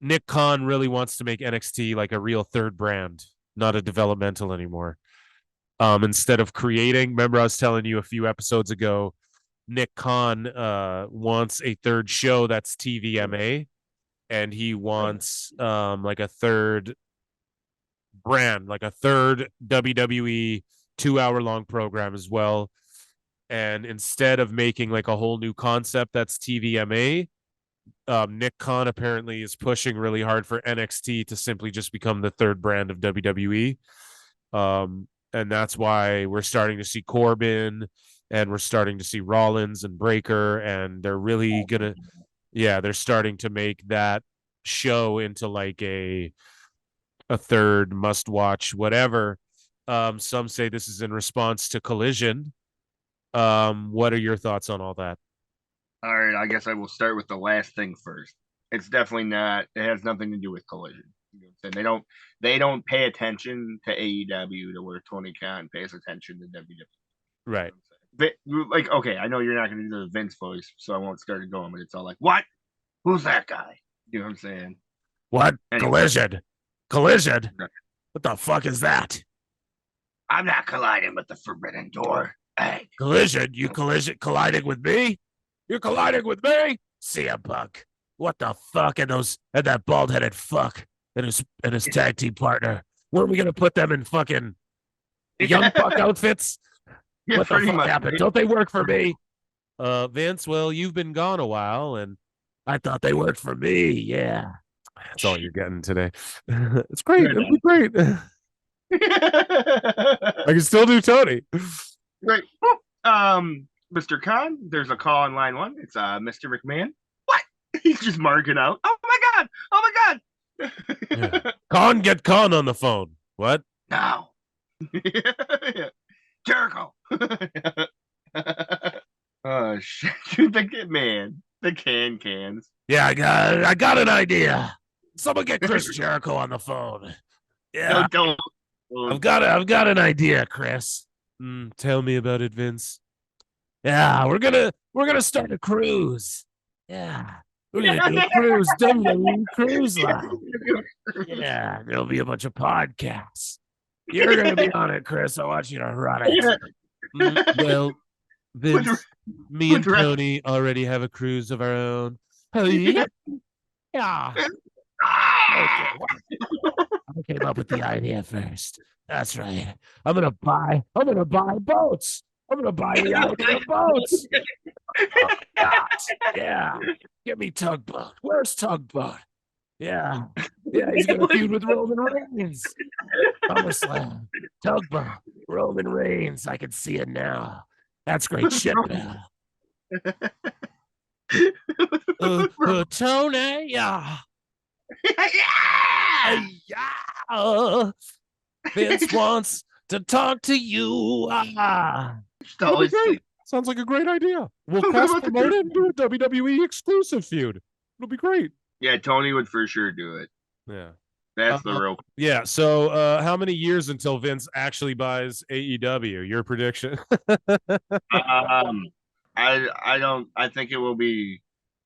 S1: Nick Khan really wants to make NXT like a real third brand, not a developmental anymore. Instead of creating, remember I was telling you a few episodes ago, Nick Khan wants a third show that's TVMA, and he wants like a third brand, like a third WWE 2-hour-long program as well. And instead of making like a whole new concept that's TVMA, Nick Khan apparently is pushing really hard for NXT to simply just become the third brand of WWE. And that's why we're starting to see Corbin, and we're starting to see Rollins and Breaker, and they're really gonna, they're starting to make that show into like a third must-watch whatever. Some say this is in response to Collision. What are your thoughts on all that?
S5: All right, I guess I will start with the last thing first. It's definitely not. It has nothing to do with Collision. You know what I'm saying? They don't pay attention to AEW to where Tony Khan pays attention to WWE.
S1: Right.
S5: But, like, okay, I know you're not going to do the Vince voice, so I won't start it going. But it's all like, what? Who's that guy? You know what I'm saying?
S1: What? Anyway. Collision? What the fuck is that?
S5: I'm not colliding with the Forbidden Door. Hey.
S1: Collision? You colliding with me? You're colliding with me? CM Punk. What the fuck? And that bald-headed fuck and his tag team partner. Where are we gonna put them in fucking Young Buck outfits?
S5: Yeah,
S1: what the fuck
S5: much,
S1: happened? Don't they work for me? Vince, well, you've been gone a while, and I thought they worked for me. Yeah. That's all you're getting today. It's great. It'll be great. I can still do Tony.
S5: Right. Mr. Khan, there's a call on line 1. It's Mr. McMahon. What? He's just marking out. Oh my god! Oh my god!
S1: Yeah. Khan, get Khan on the phone. What?
S5: No. Jericho. Oh shit! Dude, the cans.
S1: Yeah, I got an idea. Someone get Chris Jericho on the phone. Yeah,
S5: no, don't.
S1: I've got an idea, Chris. Tell me about it, Vince. Yeah, we're gonna start a cruise. Yeah, we're gonna do a cruise, WWE Cruise Line. Yeah, there'll be a bunch of podcasts. You're going to be on it, Chris. I want you to run it. Well, Vince, me and Tony already have a cruise of our own. Yeah. Okay. I came up with the idea first. That's right. I'm gonna buy boats. I'm gonna buy the idea boats. Oh, God. Yeah. Give me Tugboat. Where's Tugboat? Yeah. Yeah, he's gonna feud with Roman Reigns. SummerSlam. Tugboat. Roman Reigns. I can see it now. That's great shit, man. Tony, yeah. Yeah. Vince wants to talk to you. Sounds like a great idea. We'll cross promote it and do a WWE exclusive feud. It'll be great.
S5: Yeah, Tony would for sure do it.
S1: Yeah.
S5: That's the real.
S1: Yeah. So how many years until Vince actually buys AEW? Your prediction?
S5: I think it will be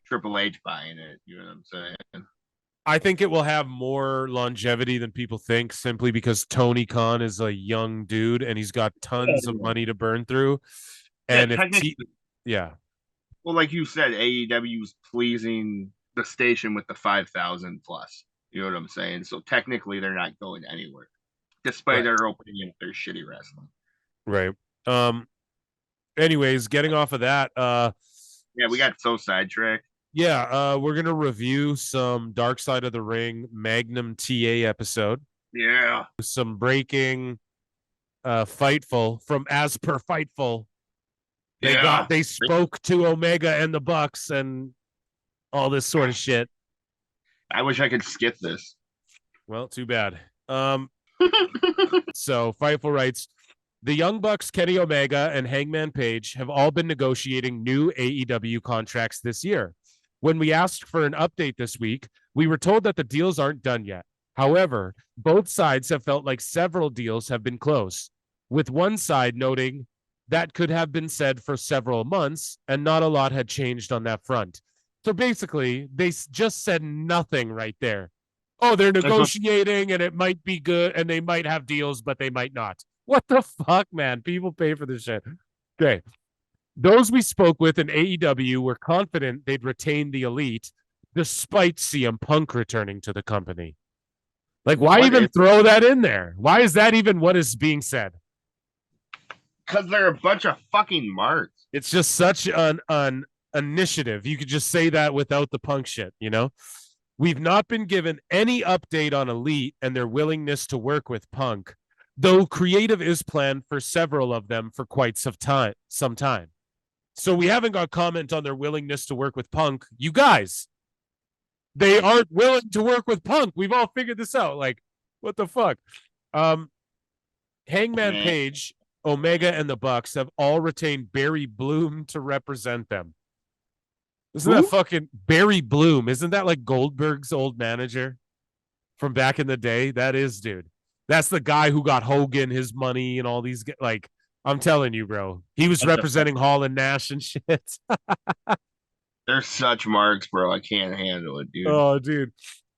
S5: Triple H buying it. You know what I'm saying?
S1: I think it will have more longevity than people think, simply because Tony Khan is a young dude and he's got tons of money to burn through. And
S5: well, like you said, AEW is pleasing the station with the 5,000 plus. You know what I'm saying? So technically, they're not going anywhere, despite their opinion they're shitty wrestling.
S1: Right. Anyways, getting off of that.
S5: Yeah, we got so sidetracked.
S1: Yeah, we're gonna review some Dark Side of the Ring Magnum T.A. episode.
S5: Yeah,
S1: some breaking Fightful from As Per Fightful. They spoke to Omega and the Bucks and all this sort of shit.
S5: I wish I could skip this.
S1: Well, too bad. So Fightful writes, the Young Bucks, Kenny Omega, and Hangman Page have all been negotiating new AEW contracts this year. When we asked for an update this week, we were told that the deals aren't done yet. However, both sides have felt like several deals have been close, with one side noting that could have been said for several months and not a lot had changed on that front. So basically, they just said nothing right there. Oh, they're negotiating and it might be good and they might have deals, but they might not. What the fuck, man? People pay for this shit. Okay. Those we spoke with in AEW were confident they'd retain the Elite despite CM Punk returning to the company. Like, why even throw that in there? Why is that even what is being said?
S5: Because they're a bunch of fucking marks.
S1: It's just such an initiative. You could just say that without the Punk shit, you know? We've not been given any update on Elite and their willingness to work with Punk, though creative is planned for several of them for quite some time. So we haven't got comment on their willingness to work with Punk. You guys, they aren't willing to work with Punk. We've all figured this out. Like, what the fuck? Hangman Page, Omega, and the Bucks have all retained Barry Bloom to represent them. Isn't that fucking Barry Bloom? Isn't that like Goldberg's old manager from back in the day? That is, dude. That's the guy who got Hogan his money and all these, like, I'm telling you, bro. He was representing Hall and Nash and shit.
S5: They're such marks, bro. I can't handle it, dude.
S1: Oh, dude.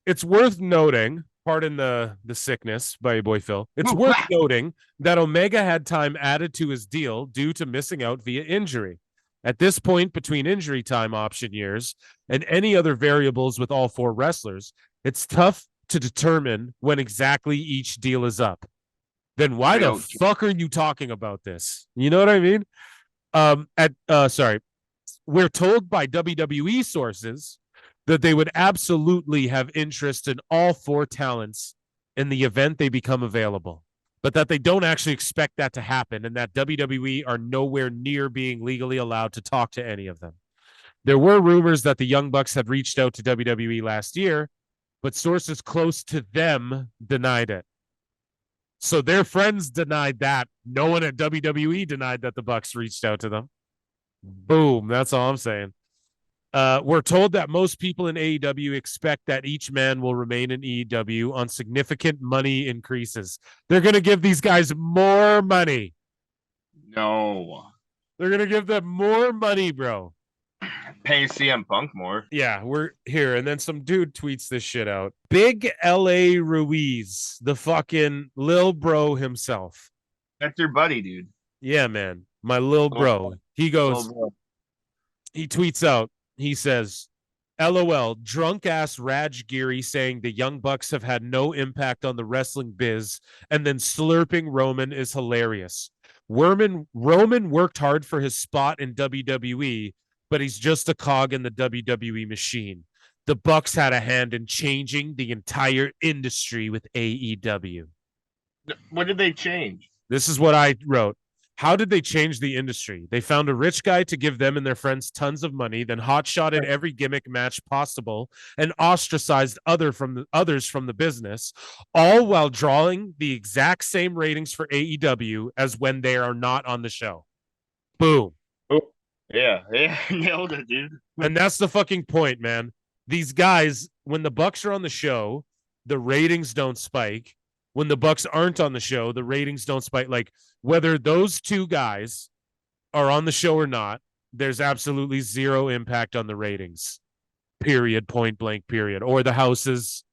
S1: It's worth noting, pardon the sickness by your boy Phil. It's worth noting that Omega had time added to his deal due to missing out via injury. At this point, between injury time option years and any other variables with all four wrestlers, it's tough to determine when exactly each deal is up. Then why the fuck are you talking about this? You know what I mean? We're told by WWE sources that they would absolutely have interest in all four talents in the event they become available, but that they don't actually expect that to happen and that WWE are nowhere near being legally allowed to talk to any of them. There were rumors that the Young Bucks had reached out to WWE last year, but sources close to them denied it. So their friends denied that. No one at WWE denied that the Bucks reached out to them. Boom. That's all I'm saying. We're told that most people in AEW expect that each man will remain in AEW on significant money increases. They're going to give these guys more money.
S5: No.
S1: They're going to give them more money, bro.
S5: Pay CM Punk more.
S1: Yeah, we're here. And then some dude tweets this shit out. Big LA Ruiz, the fucking lil bro himself.
S5: That's your buddy, dude.
S1: Yeah, man. My lil bro. He goes, he tweets out, he says, LOL, drunk ass Raj Giri saying the Young Bucks have had no impact on the wrestling biz, and then slurping Roman is hilarious. Roman worked hard for his spot in WWE, but he's just a cog in the WWE machine. The Bucks had a hand in changing the entire industry with AEW.
S5: What did they change?
S1: This is what I wrote. How did they change the industry? They found a rich guy to give them and their friends tons of money, then hotshotted every gimmick match possible and ostracized others from the business, all while drawing the exact same ratings for AEW as when they are not on the show. Boom.
S5: Yeah, nailed it, dude.
S1: And that's the fucking point, man. These guys, when the Bucks are on the show, the ratings don't spike. When the Bucks aren't on the show, the ratings don't spike. Like, whether those two guys are on the show or not, there's absolutely zero impact on the ratings. Period. Point blank, period. Or the houses.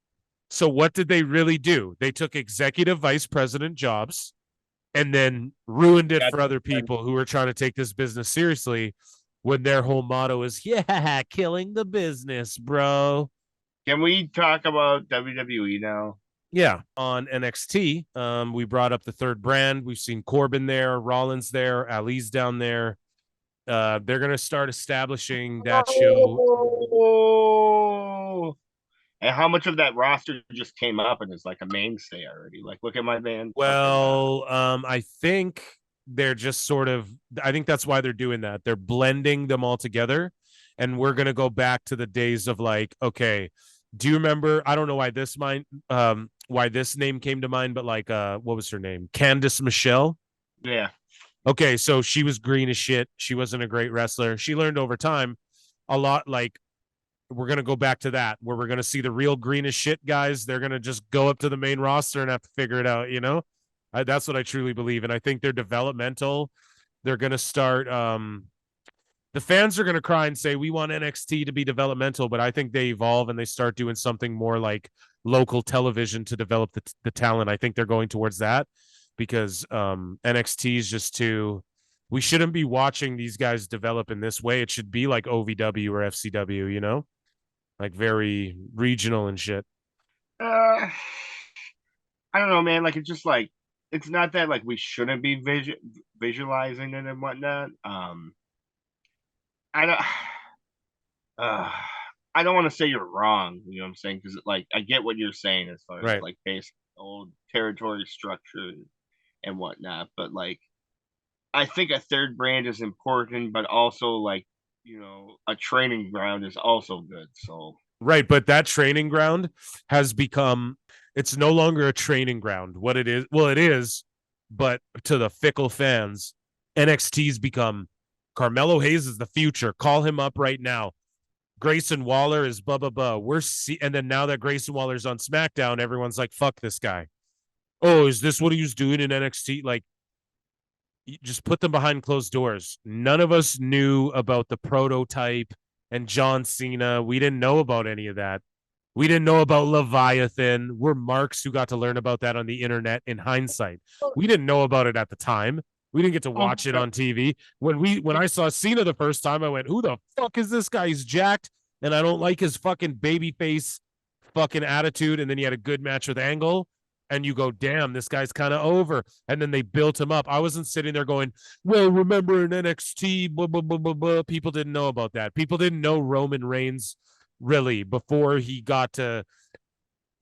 S1: So what did they really do? They took executive vice president jobs and then ruined it for other people who are trying to take this business seriously when their whole motto is, yeah, killing the business, bro.
S5: Can we talk about WWE now?
S1: Yeah, on NXT, we brought up the third brand. We've seen Corbin there, Rollins there, Ali's down there. They're going to start establishing that show.
S5: And how much of that roster just came up and is like a mainstay already? Like, look at my man.
S1: Well, I think they're just sort of, I think that's why they're doing that. They're blending them all together. And we're going to go back to the days of like, okay, do you remember? I don't know why this name came to mind, but like, what was her name? Candice Michelle.
S5: Yeah.
S1: Okay, so she was green as shit. She wasn't a great wrestler. She learned over time a lot. Like, we're gonna go back to that, where we're gonna see the real green as shit guys. They're gonna just go up to the main roster and have to figure it out. You know, that's what I truly believe, and I think they're developmental. They're gonna start. The fans are going to cry and say, we want NXT to be developmental, but I think they evolve and they start doing something more like local television to develop the talent. I think they're going towards that because NXT is just we shouldn't be watching these guys develop in this way. It should be like OVW or FCW, you know, like very regional and shit.
S5: I don't know, man. Like, it's just like, it's not that like we shouldn't be visualizing it and whatnot. I don't want to say you're wrong, you know what I'm saying? Because like I get what you're saying as far as like basic old territory structure and whatnot, but like I think a third brand is important, but also like, you know, a training ground is also good. So
S1: right, but that training ground has become, it's no longer a training ground. What it is, well, it is, but to the fickle fans, NXT's become Carmelo Hayes is the future. Call him up right now. Grayson Waller is blah, blah, blah. And then now that Grayson Waller's on SmackDown, everyone's like, fuck this guy. Oh, is this what he was doing in NXT? Like, just put them behind closed doors. None of us knew about the prototype and John Cena. We didn't know about any of that. We didn't know about Leviathan. We're marks who got to learn about that on the internet in hindsight. We didn't know about it at the time. We didn't get to watch it on TV. When I saw Cena the first time, I went, who the fuck is this guy? He's jacked, and I don't like his fucking baby face fucking attitude. And then he had a good match with Angle, and you go, damn, this guy's kind of over. And then they built him up. I wasn't sitting there going, well, remember in NXT, blah, blah, blah, blah, blah. People didn't know about that. People didn't know Roman Reigns really before he got to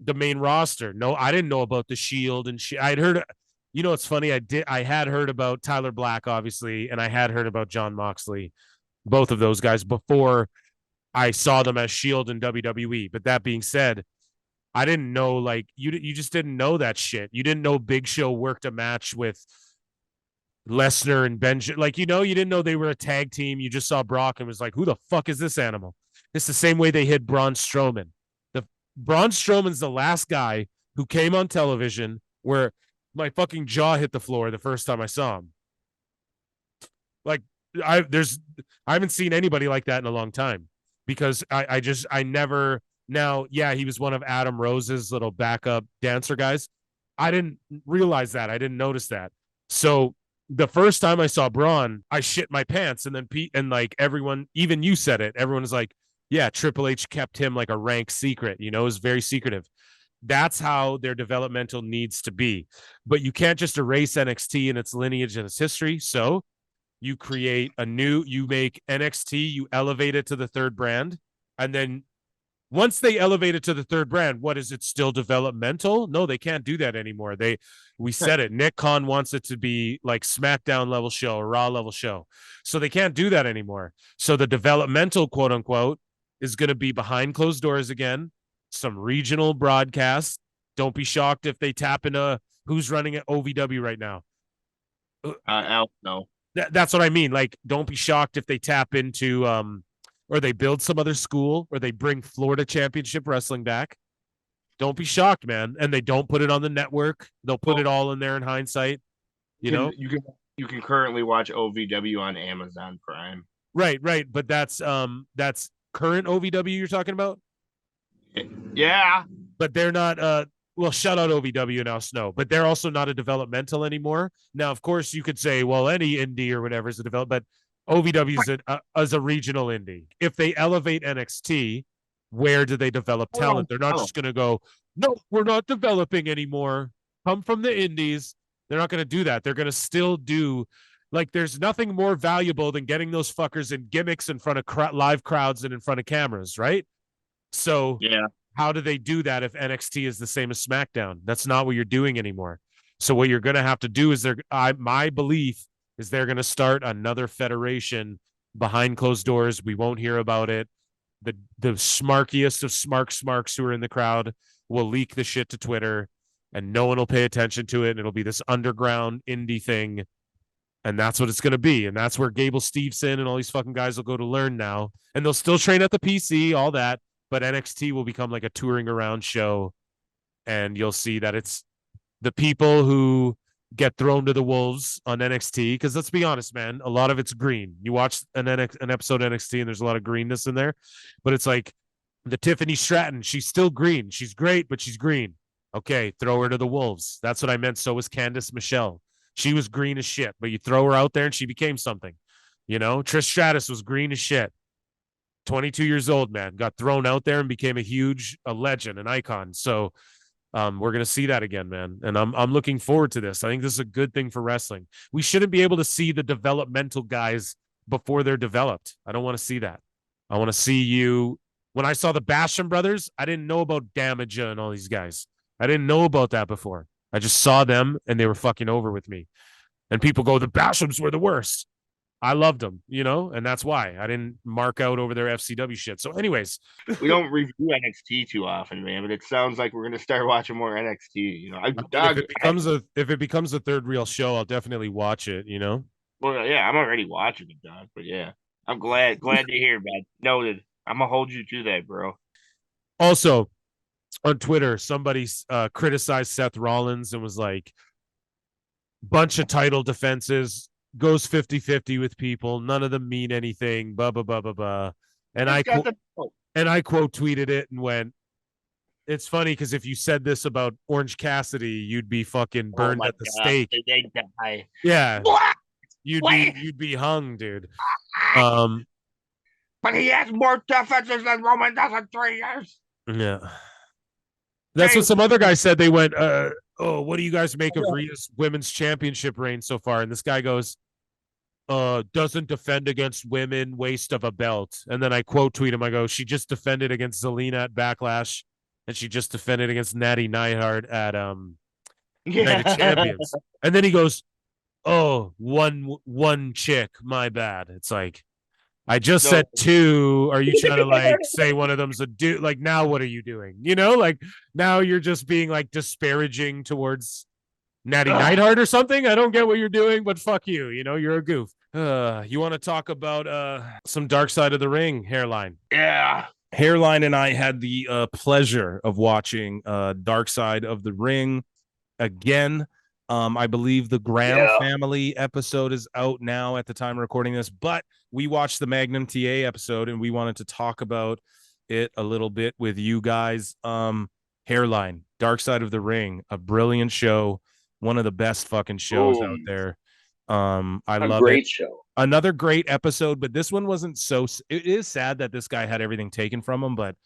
S1: the main roster. No, I didn't know about the Shield and shit. I'd heard, you know, it's funny. I had heard about Tyler Black, obviously, and I had heard about John Moxley, both of those guys before I saw them as Shield and WWE. But that being said, I didn't know, like, you just didn't know that shit. You didn't know Big Show worked a match with Lesnar and Benji. Like, you know, you didn't know they were a tag team. You just saw Brock and was like, who the fuck is this animal? It's the same way they hit Braun Strowman. Braun Strowman's the last guy who came on television where my fucking jaw hit the floor the first time I saw him. Like, I haven't seen anybody like that in a long time, because I never. Now, yeah, he was one of Adam Rose's little backup dancer guys. I didn't realize that. I didn't notice that. So the first time I saw Braun, I shit my pants, and then Pete and like everyone, even you said it. Everyone was like, "Yeah, Triple H kept him like a rank secret. You know, it was very secretive." That's how their developmental needs to be. But you can't just erase NXT and its lineage and its history. So you you make NXT, you elevate it to the third brand, and then once they elevate it to the third brand, what is it still developmental? No, they can't do that anymore. We said it. Nick Khan wants it to be like SmackDown level show or Raw level show. So they can't do that anymore. So the developmental, quote unquote, is going to be behind closed doors again, some regional broadcasts. Don't be shocked if they tap into who's running at OVW right now.
S5: No.
S1: That's what I mean. Like, don't be shocked if they tap into or they build some other school, or they bring Florida Championship Wrestling back. Don't be shocked, man. And they don't put it on the network. They'll put it all in there in hindsight. You know,
S5: you can currently watch OVW on Amazon Prime.
S1: Right. But that's current OVW you're talking about?
S5: Yeah.
S1: But they're not well, shout out OVW now, Snow, but they're also not a developmental anymore. Now, of course, you could say, well, any indie or whatever is a develop, but OVW is a regional indie. If they elevate NXT, where do they develop talent? They're not just going to go, no, we're not developing anymore. Come from the indies. They're not going to do that. They're going to still do, like, there's nothing more valuable than getting those fuckers in gimmicks in front of live crowds and in front of cameras, right? So
S5: yeah,
S1: how do they do that if NXT is the same as SmackDown? That's not what you're doing anymore. So what you're going to have to do is my belief is they're going to start another federation behind closed doors. We won't hear about it. The smarkiest of smarks who are in the crowd will leak the shit to Twitter, and no one will pay attention to it. And it'll be this underground indie thing. And that's what it's going to be. And that's where Gable Steveson and all these fucking guys will go to learn now. And they'll still train at the PC, all that. But NXT will become like a touring around show. And you'll see that it's the people who get thrown to the wolves on NXT. Because let's be honest, man, a lot of it's green. You watch an episode of NXT and there's a lot of greenness in there. But it's like the Tiffany Stratton. She's still green. She's great, but she's green. Okay, throw her to the wolves. That's what I meant. So was Candice Michelle. She was green as shit, but you throw her out there and she became something. You know, Trish Stratus was green as shit. 22 years old, man, got thrown out there and became a legend, an icon. So we're going to see that again, man. And I'm looking forward to this. I think this is a good thing for wrestling. We shouldn't be able to see the developmental guys before they're developed. I don't want to see that. I want to see you. When I saw the Basham brothers, I didn't know about Damaja and all these guys. I didn't know about that before. I just saw them and they were fucking over with me. And people go, the Bashams were the worst. I loved them, you know, and that's why I didn't mark out over their FCW shit. So anyways,
S5: we don't review NXT too often, man, but it sounds like we're going to start watching more NXT, you know.
S1: If it becomes a third real show, I'll definitely watch it, you know.
S5: Well, yeah, I'm already watching it, Doc, but yeah, I'm glad to hear, man. Noted. I'm going to hold you to that, bro.
S1: Also, on Twitter, somebody criticized Seth Rollins and was like, bunch of title defenses, goes 50-50 with people, none of them mean anything, blah blah blah blah blah. And I quote tweeted it and went, it's funny because if you said this about Orange Cassidy, you'd be fucking burned at the stake.
S5: They die.
S1: Yeah. You'd be hung, dude.
S5: But he has more defenses than Roman does in 3 years.
S1: Yeah. That's what some other guy said. They went, oh, what do you guys make of Rhea's women's championship reign so far? And this guy goes, doesn't defend against women, waste of a belt. And then I quote tweet him. I go, she just defended against Zelina at Backlash, and she just defended against Natty Neidhart at Night of Champions. And then he goes, oh, one chick, my bad. It's like, I just said two. Are you trying to like say one of them's a dude? Like, now what are you doing? You know, like now you're just being like disparaging towards Natty Neidhart or something. I don't get what you're doing, but fuck you. You know, you're a goof. You want to talk about some Dark Side of the Ring, Hairline?
S5: Yeah.
S6: Hairline and I had the pleasure of watching Dark Side of the Ring again.
S1: I believe the Graham family episode is out now at the time of recording this, but we watched the Magnum T.A. episode and we wanted to talk about it a little bit with you guys. Hairline, Dark Side of the Ring, a brilliant show, one of the best fucking shows out there. I love
S2: great show.
S1: Another great episode, but this one wasn't so. It is sad that this guy had everything taken from him, but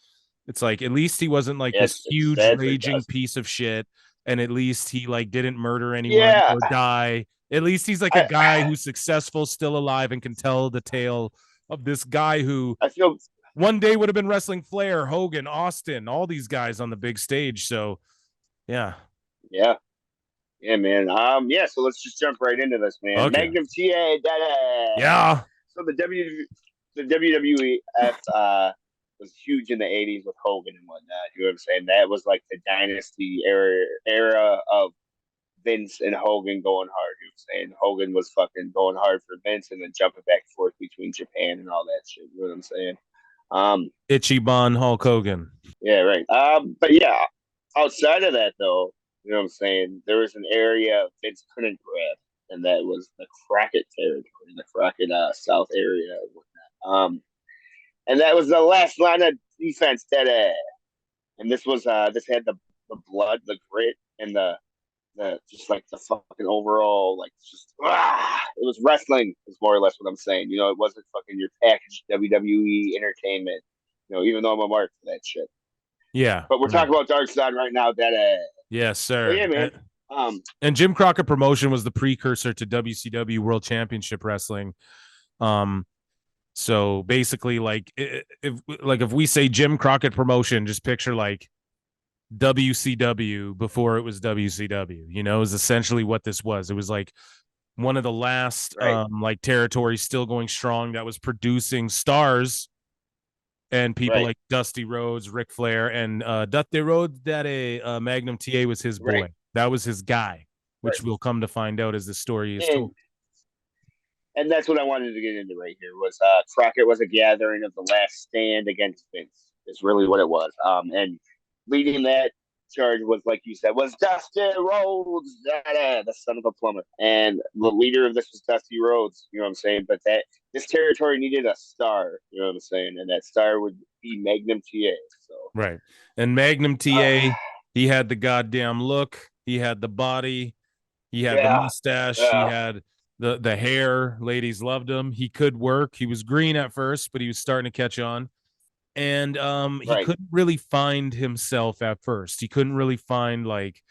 S1: it's like at least he wasn't like this huge raging piece of shit, and at least he like didn't murder anyone or die. At least he's like a guy who's successful, still alive, and can tell the tale of this guy who
S2: I feel
S1: one day would have been wrestling Flair, Hogan, Austin, all these guys on the big stage. So, yeah,
S2: man. So let's just jump right into this, man.
S1: Okay.
S2: Magnum T.A.
S1: Yeah.
S2: So the WWF was huge in the 80s with Hogan and whatnot. You know what I'm saying? That was like the dynasty era of Vince and Hogan going hard. You know what I'm saying? Hogan was fucking going hard for Vince and then jumping back and forth between Japan and all that shit. You know what I'm saying?
S1: Ichiban Hulk Hogan.
S2: Yeah, right. But yeah, outside of that though, you know what I'm saying? There was an area Vince couldn't grab, and that was the Crockett territory, the Crockett South area and whatnot. And that was the last line of defense, and this was this had the blood, the grit, and the just like the fucking overall like just it was wrestling is more or less what I'm saying. You know, it wasn't fucking your packaged WWE entertainment. You know, even though I'm a mark for that shit.
S1: Yeah,
S2: but we're talking about Dark Side right now.
S1: Yes, sir.
S2: Yeah, man.
S1: And Jim Crockett Promotion was the precursor to WCW World Championship Wrestling. So basically, like if we say Jim Crockett Promotion, just picture like WCW before it was WCW. You know, is essentially what this was. It was like one of the last like territories still going strong that was producing stars and people like Dusty Rhodes, Ric Flair, and Dusty Rhodes. That Magnum T.A. was his boy. That was his guy, which we'll come to find out as the story is told.
S2: And that's what I wanted to get into right here was Crockett was a gathering of the last stand against Vince. Is really what it was. And leading that charge was, like you said, was Dusty Rhodes, the son of a plumber. And the leader of this was Dusty Rhodes, you know what I'm saying? But this territory needed a star, you know what I'm saying? And that star would be Magnum T.A. So.
S1: Right. And Magnum T.A., he had the goddamn look. He had the body. He had the mustache. He had the hair. Ladies loved him. He could work. He was green at first, but he was starting to catch on. And he couldn't really find himself at first. He couldn't really find like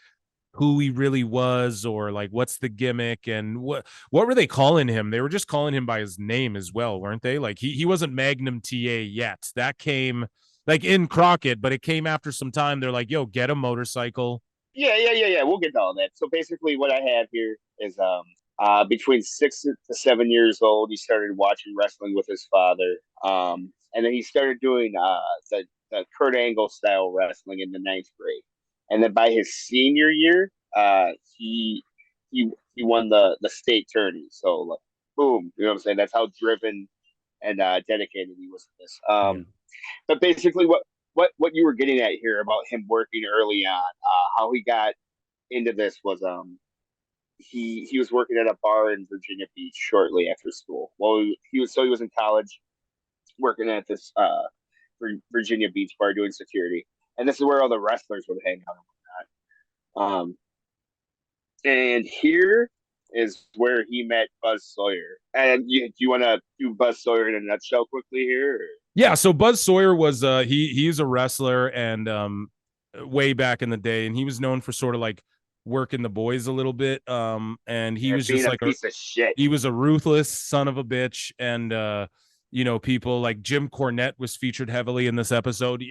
S1: who he really was or like what's the gimmick and what were they calling him? They were just calling him by his name as well, weren't they? Like he wasn't Magnum T.A. yet. That came like in Crockett, but it came after some time. They're like, yo, get a motorcycle.
S2: Yeah. We'll get to all that. So basically what I have here is between 6 to 7 years old, he started watching wrestling with his father. And then he started doing the Kurt Angle style wrestling in the 9th grade. And then by his senior year, he won the state tourney. So like, boom, you know what I'm saying? That's how driven and dedicated he was to this. But basically, what you were getting at here about him working early on, how he got into this was he was working at a bar in Virginia Beach shortly after school. Well, he was in college, working at this Virginia Beach bar doing security, and this is where all the wrestlers would hang out and whatnot. And here is where he met Buzz Sawyer. And do you want to do Buzz Sawyer in a nutshell quickly here? Or?
S1: Yeah, so Buzz Sawyer was he's a wrestler and way back in the day, and he was known for sort of like working the boys a little bit. And he was just like
S2: a piece of shit.
S1: He was a ruthless son of a bitch, and you know, people like Jim Cornette was featured heavily in this episode.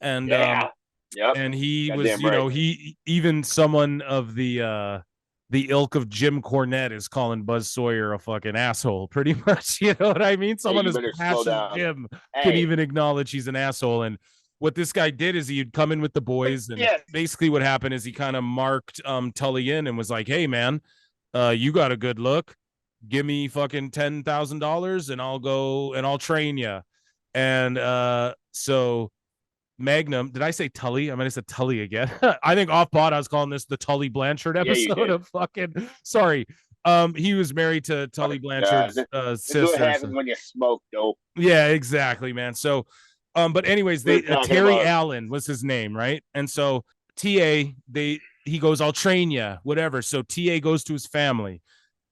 S1: And and he was, you know, he even someone of the ilk of Jim Cornette is calling Buzz Sawyer a fucking asshole, pretty much. You know what I mean? Someone as passionate as Jim can even acknowledge he's an asshole. And what this guy did is he'd come in with the boys, and basically what happened is he kind of marked Tully in and was like, hey man, you got a good look. Give me fucking $10,000 and I'll go and I'll train you. And so Magnum, did I say Tully? I might have said Tully again. I think off pod I was calling this the Tully Blanchard
S2: Yeah, you
S1: episode
S2: did.
S1: of fucking sorry. He was married to Tully Blanchard's
S2: This is what
S1: sister.
S2: happens when you smoke dope.
S1: Yeah, exactly, man. So but anyways,
S2: We're
S1: they
S2: talking
S1: Terry
S2: about-
S1: Allen was his name, right? And so TA, he goes, I'll train you, whatever. So TA goes to his family.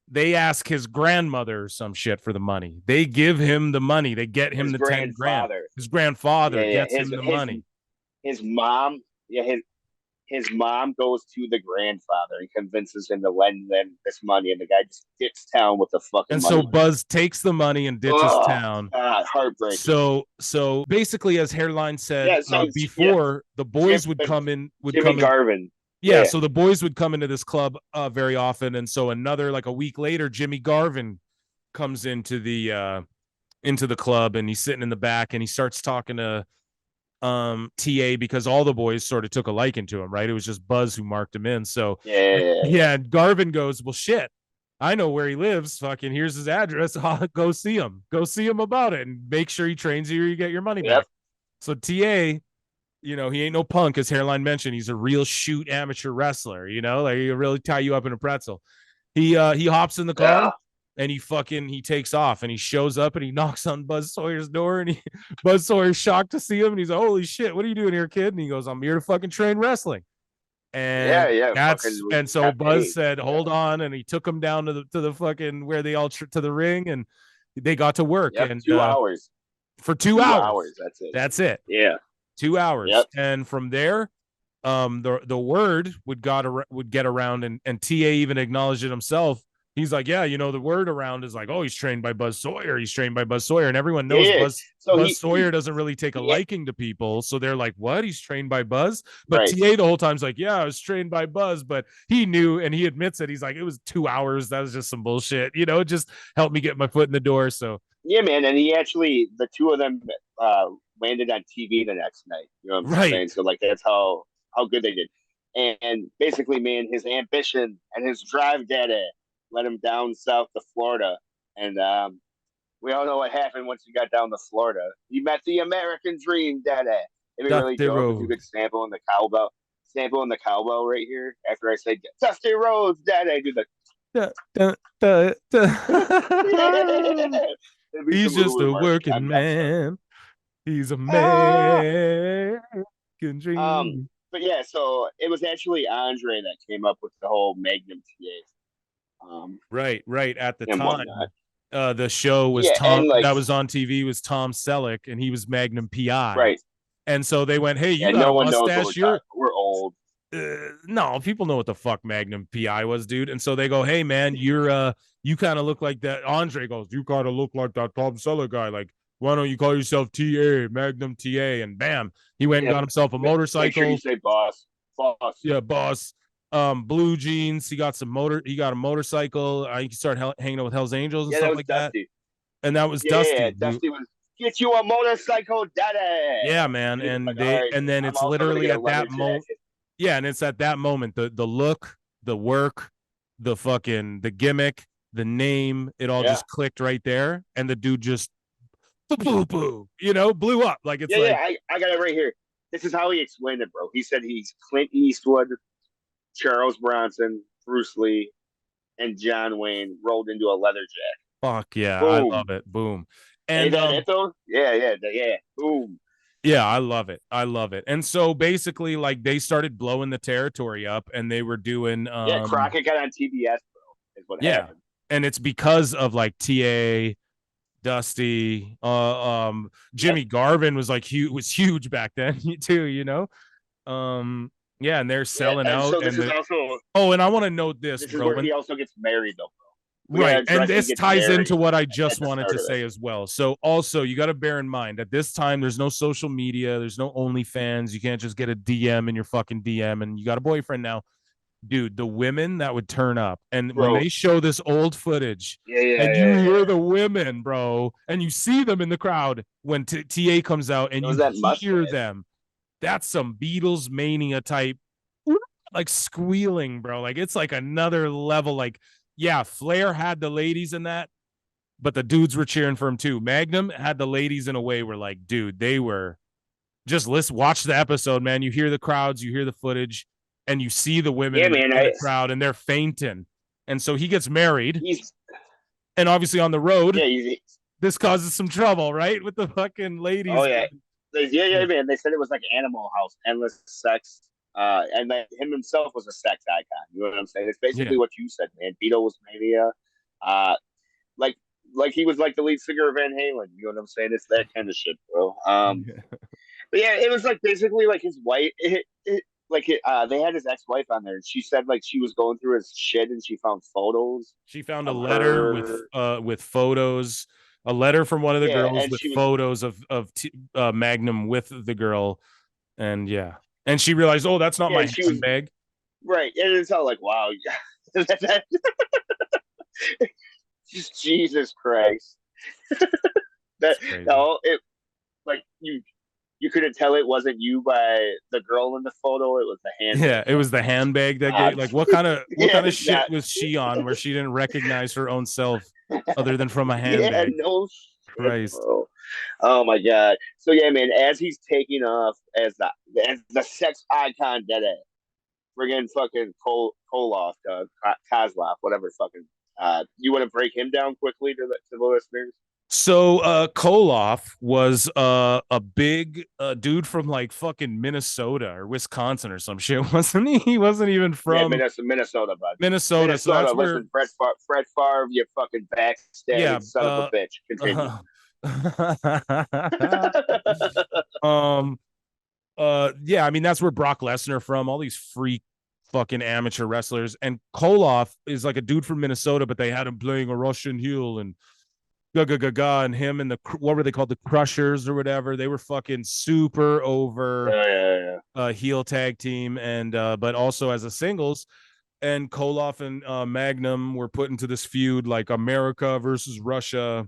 S1: They ask his grandmother or some shit for the money. They give him the money. They get him
S2: His
S1: the 10 grand. His grandfather gets him the money.
S2: His mom, his mom goes to the grandfather and convinces him to lend them this money, and the guy just dips town with the fucking
S1: And
S2: money.
S1: so Buzz takes the money and ditches town.
S2: God, heartbreaking.
S1: So basically, as Hairline said
S2: Yeah,
S1: the boys would come in.
S2: Jimmy Garvin.
S1: Yeah, so the boys would come into this club very often, and so a week later, Jimmy Garvin comes into the club, and he's sitting in the back, and he starts talking to TA because all the boys sort of took a liking to him, right? It was just Buzz who marked him in. So yeah, Garvin goes, well, shit, I know where he lives. Fucking here's his address. I'll go see him. Go see him about it, and make sure he trains you or you get your money back. So TA. He ain't no punk, as Hairline mentioned. He's a real shoot amateur wrestler, like he'll really tie you up in a pretzel. He hops in the car and he takes off, and he shows up and he knocks on Buzz Sawyer's door, and Buzz Sawyer's shocked to see him, and he's like, holy shit, what are you doing here, kid? And he goes, I'm here to fucking train wrestling. And so Buzz said, hold on, and he took him down to the fucking where they all to the ring, and they got to work. And
S2: 2 hours.
S1: For 2 hours.
S2: That's it. Yeah.
S1: 2 hours. And from there, the word would get around, and TA even acknowledged it himself. He's like, yeah, the word around is like, oh, he's trained by Buzz Sawyer. He's trained by Buzz Sawyer, and everyone knows Buzz Sawyer doesn't really take a liking to people. So they're like, what? He's trained by Buzz? But TA the whole time's like, yeah, I was trained by Buzz, but he knew, and he admits it. He's like, it was 2 hours. That was just some bullshit. It just helped me get my foot in the door. So
S2: yeah, man, and he actually, the two of them landed on TV the next night. You know what I'm saying? So like that's how good they did. And basically, man, his ambition and his drive daddy led him down south to Florida. And we all know what happened once he got down to Florida. He met the American dream, daddy. It'd be really dope if you could sample in the cowbell right here after I say Dusty Rhodes, daddy. Do
S1: He's just a working man. He's a American dream.
S2: But yeah, so it was actually Andre that came up with the whole Magnum T.A.
S1: Right at the time. The show was Tom that was on TV was Tom Selleck, and he was Magnum P.I.
S2: Right.
S1: And so they went, hey, you got a mustache.
S2: We're old.
S1: No, people know what the fuck Magnum P.I. was, dude. And so they go, hey, man, you kind of look like that. Andre goes, you kind of look like that Tom Selleck guy. Like, why don't you call yourself T.A., Magnum T.A.? And bam, he went and got himself a motorcycle. Make
S2: sure you say boss.
S1: Yeah, boss. Blue jeans. He got a motorcycle. He started hanging out with Hell's Angels and stuff like
S2: Dusty.
S1: that. And that was Dusty.
S2: Yeah, Dusty was get you a motorcycle, daddy.
S1: Yeah, man. And like, and then it's literally at that moment. Yeah, and it's at that moment the look, the work, the gimmick, the name, it all just clicked right there, and the dude just blew up. Like it's
S2: I got it right here. This is how he explained it, bro. He said he's Clint Eastwood, Charles Bronson, Bruce Lee, and John Wayne rolled into a leather jacket.
S1: Fuck yeah,
S2: boom.
S1: I love it. Boom. And
S2: yeah, boom.
S1: Yeah, I love it. And so basically, like, they started blowing the territory up, and they were doing
S2: Crockett got on TBS, bro, is what happened.
S1: And it's because of like TA, Dusty, Jimmy Garvin was huge back then too, and they're selling out.
S2: So this is also
S1: and I want to note this,
S2: is
S1: bro.
S2: Where he also gets married, though, bro.
S1: Right, and this ties into what I just wanted to say as well. So also, you got to bear in mind at this time, there's no social media, there's no OnlyFans. You can't just get a DM in your fucking DM, and you got a boyfriend now. Dude, the women that would turn up, and when they show this old footage, you hear the women, bro, and you see them in the crowd when TA comes out, and you hear them. That's some Beatles mania type, like squealing, bro. Like it's like another level, like. Yeah, Flair had the ladies in that, but the dudes were cheering for him too. Magnum had the ladies in a way where, like, dude, they were just watch the episode, man. You hear the crowds, you hear the footage, and you see the women in the crowd, and they're fainting. And so he gets married, and obviously on the road, this causes some trouble, right, with the fucking ladies.
S2: Oh yeah, man. They said it was like Animal House, endless sex. And that him himself was a sex icon. You know what I'm saying? It's basically what you said, man. Vito was mania. Like he was like the lead singer of Van Halen. You know what I'm saying? It's that kind of shit, bro. But yeah, it was like basically like his wife. They had his ex-wife on there, and she said like she was going through his shit, and she found photos.
S1: She found a letter with photos, a letter from one of the girls with photos of Magnum with the girl, and and she realized, oh, that's not my handbag.
S2: Right, and it's all like, wow, Jesus Christ. You couldn't tell it wasn't you by the girl in the photo. It was the handbag.
S1: Yeah, it was the handbag that gave, like, what kind of shit was she on where she didn't recognize her own self other than from a handbag?
S2: Yeah, no shit,
S1: Christ.
S2: Bro. Oh my God. So yeah, man, as he's taking off as the sex icon that friggin' fucking Koloff, Kozlov, whatever fucking you want to break him down quickly to the listeners?
S1: So Koloff was a big dude from like fucking Minnesota or Wisconsin or some shit, wasn't he? He wasn't even from
S2: Minnesota, bud.
S1: Minnesota. So that's where
S2: Fred Favre, you fucking backstab son of a bitch. Continue.
S1: I mean, that's where Brock Lesnar from, all these freak fucking amateur wrestlers, and Koloff is like a dude from Minnesota, but they had him playing a Russian heel, and and him and what were they called, the Crushers or whatever, they were fucking super over heel tag team, and but also as a singles. And Koloff and Magnum were put into this feud, like America versus Russia.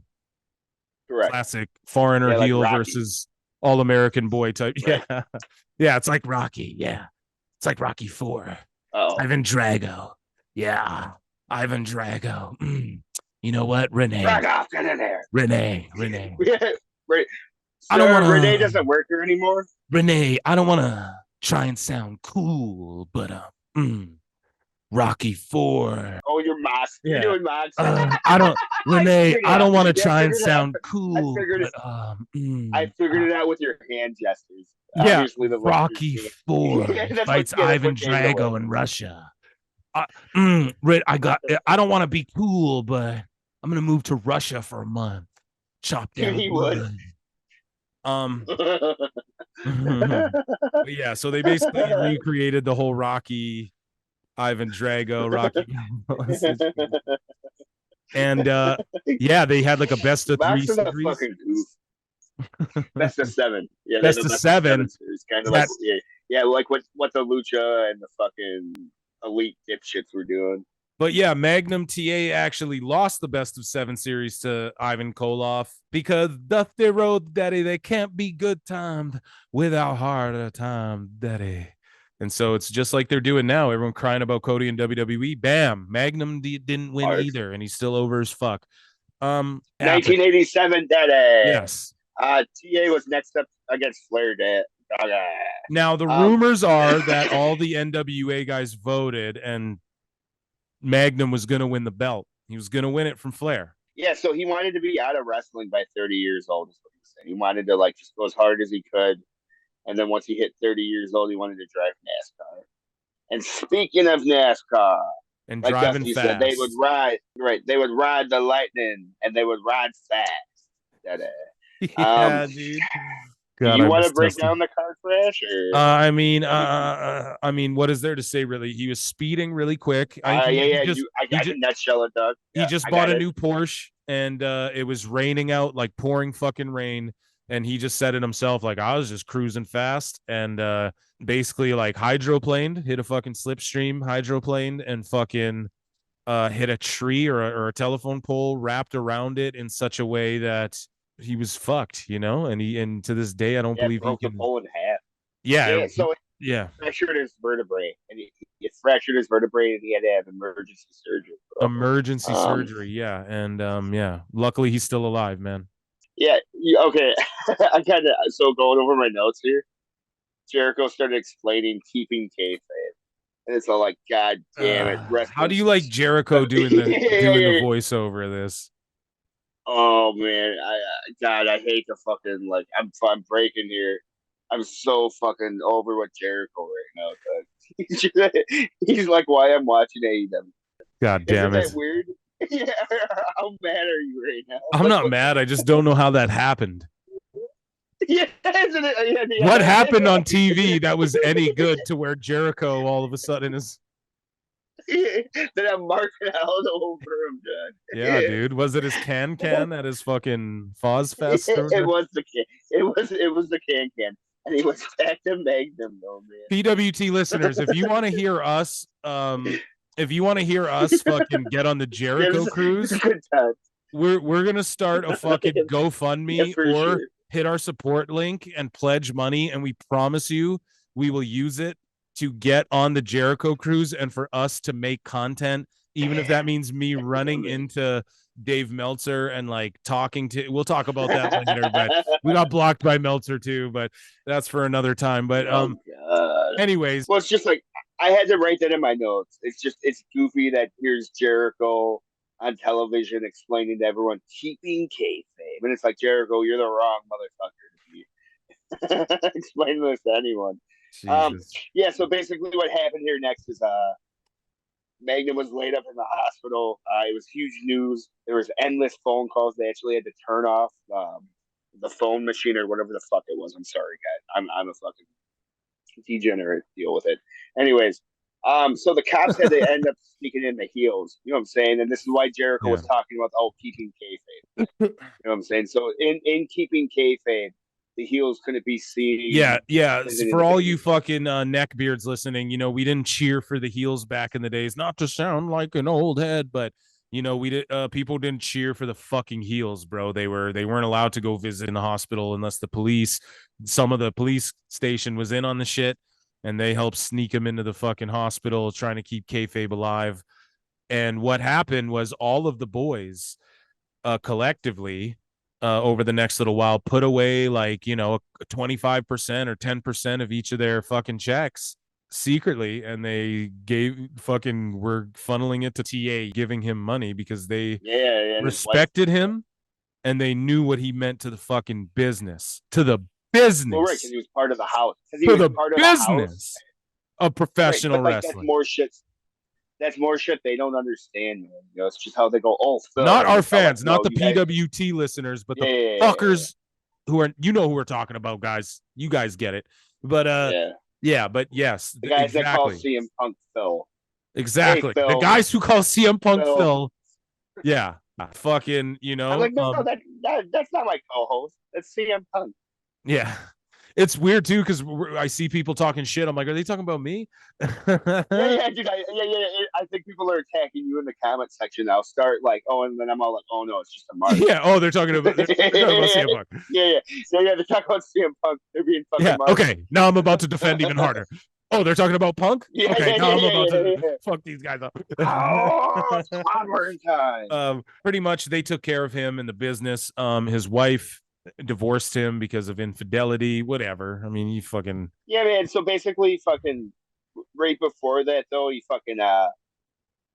S2: Correct.
S1: Classic foreigner heel versus all-American boy type.
S2: Right.
S1: Yeah, it's like Rocky. Yeah, it's like Rocky 4. Ivan Drago. Yeah, Ivan Drago. You know what, Renee?
S2: Back off, get in there.
S1: Renee.
S2: Yeah, right.
S1: I don't want to.
S2: Renee doesn't work here anymore.
S1: Renee, I don't want to try and sound cool, but Rocky 4.
S2: Oh, you're Mox.
S1: Yeah.
S2: You're doing Mox.
S1: I don't, Renee. I don't want to try and sound cool.
S2: I figured it out with your hand gestures.
S1: Yeah, Rocky 4 fights Ivan Drago in Russia. I don't want to be cool, but I'm gonna move to Russia for a month. Chop down.
S2: He would.
S1: Yeah, so they basically recreated the whole Rocky, Ivan Drago, Rocky. And they had like a best of 3 series.
S2: Best of 7. Yeah,
S1: best of 7
S2: series, kind of like like what the Lucha and the fucking elite dipshits were doing.
S1: But yeah, Magnum T.A. actually lost the best of 7 series to Ivan Koloff because Dusty Road Daddy, they can't be good timed without harder time, Daddy. And so it's just like they're doing now. Everyone crying about Cody and WWE. Bam, Magnum didn't win either, and he's still over as fuck.
S2: 1987 Daddy.
S1: Yes.
S2: T.A. was next up against Flair Daddy.
S1: Now the rumors are that all the NWA guys voted, and Magnum was going to win the belt. He was going to win it from Flair.
S2: Yeah, so he wanted to be out of wrestling by 30 years old. Is what he was saying. He wanted to like just go as hard as he could, and then once he hit 30 years old, he wanted to drive NASCAR. And speaking of NASCAR,
S1: and like driving
S2: Dusty
S1: fast,
S2: said, they would ride They would ride the Lightning, and they would ride fast.
S1: Yeah, dude. God,
S2: you want to break down the car crash? Or?
S1: I mean, what is there to say, really? He was speeding really quick.
S2: I can nutshell it, Doug.
S1: He just bought a new Porsche, and it was raining out, like pouring fucking rain, and he just said it himself, like, I was just cruising fast, and basically, like, hydroplaned, hit a fucking slipstream, hydroplaned, and fucking hit a tree or a telephone pole, wrapped around it in such a way that he was fucked, and to this day I don't believe
S2: broke
S1: he can.
S2: The pole in half.
S1: Fractured
S2: his vertebrae, and he fractured his vertebrae, and he had to have emergency surgery.
S1: Surgery, yeah, and luckily he's still alive, man.
S2: Yeah. Okay. I kind of so going over my notes here. Jericho started explaining keeping kayfabe, and it's all like, God damn it,
S1: How do
S2: wrestling.
S1: you like Jericho doing the voiceover of this?
S2: Oh man, I hate to fucking like I'm breaking here. I'm so fucking over with Jericho right now. He's like, why I'm watching AEW.
S1: God
S2: Isn't
S1: damn it.
S2: that weird? Yeah. How mad are you right now?
S1: I'm
S2: Like,
S1: not mad. I just don't know how that happened.
S2: Yeah, isn't it? Yeah,
S1: What happened on TV that was any good to where Jericho all of a sudden is?
S2: That I'm marking out over him, John.
S1: Yeah, dude. Was it his can at his fucking Foz Fest?
S2: It was the can. It was the can, and he was back to Magnum though, man.
S1: PWT listeners, if you want to hear us, fucking get on the Jericho cruise,
S2: Good time.
S1: we're gonna start a fucking GoFundMe
S2: Yeah,
S1: or
S2: sure.
S1: hit our support link and pledge money, and we promise you we will use it to get on the Jericho cruise and for us to make content, even if that means me running into Dave Meltzer and like talking to. We'll talk about that later, but we got blocked by Meltzer too, but that's for another time. But anyways,
S2: well, it's just like I had to write that in my notes. It's goofy that here's Jericho on television explaining to everyone keeping kayfabe, and it's like, Jericho, you're the wrong motherfucker to be explaining this to anyone.
S1: Jesus.
S2: Yeah, so basically what happened here next is Magnum was laid up in the hospital. It was huge news. There was endless phone calls. They actually had to turn off the phone machine or whatever the fuck it was. I'm sorry, guys. I'm a fucking degenerate. Deal with it. Anyways, so the cops had to end up sneaking in the heels. You know what I'm saying? And this is why Jericho was talking about keeping kayfabe. You know what I'm saying? So in keeping kayfabe, the heels couldn't be seen.
S1: Yeah. For all you fucking neckbeards listening, we didn't cheer for the heels back in the days. Not to sound like an old head, but we did. People didn't cheer for the fucking heels, bro. They weren't allowed to go visit in the hospital unless some of the police station was in on the shit, and they helped sneak them into the fucking hospital, trying to keep kayfabe alive. And what happened was all of the boys, collectively, over the next little while, put away 25% or 10% of each of their fucking checks secretly, and they were funneling it to TA, giving him money because they respected him and they knew what he meant to the fucking business. To the business.
S2: Well, right, because he was part of the house.
S1: To the business of professional wrestling.
S2: That's more shit. That's more shit they don't understand, man. It's just how they go. Oh, Phil.
S1: Not our fans, not the PWT listeners, but the fuckers who are, who we're talking about, guys. You guys get it. But but yes,
S2: the guys that call CM Punk Phil.
S1: Exactly,
S2: hey, Phil.
S1: The guys who call CM Punk Phil. Yeah, fucking,
S2: I'm like, no, that's not my co-host. That's CM Punk.
S1: Yeah. It's weird too because I see people talking shit. I'm like, are they talking about me?
S2: Dude. I think people are attacking you in the comment section. I'll start and then I'm all like, oh no, it's just a mark.
S1: Yeah. Oh, they're talking about CM Punk.
S2: Yeah. They're talking about CM Punk. They're being fucking marked.
S1: Okay. Now I'm about to defend even harder. Oh, they're talking about Punk?
S2: Yeah,
S1: okay, now I'm about to fuck these guys up.
S2: It's clobbering time.
S1: Pretty much they took care of him in the business. His wife divorced him because of infidelity, whatever. I mean, he fucking...
S2: Yeah, man. So basically, fucking right before that, though, he fucking,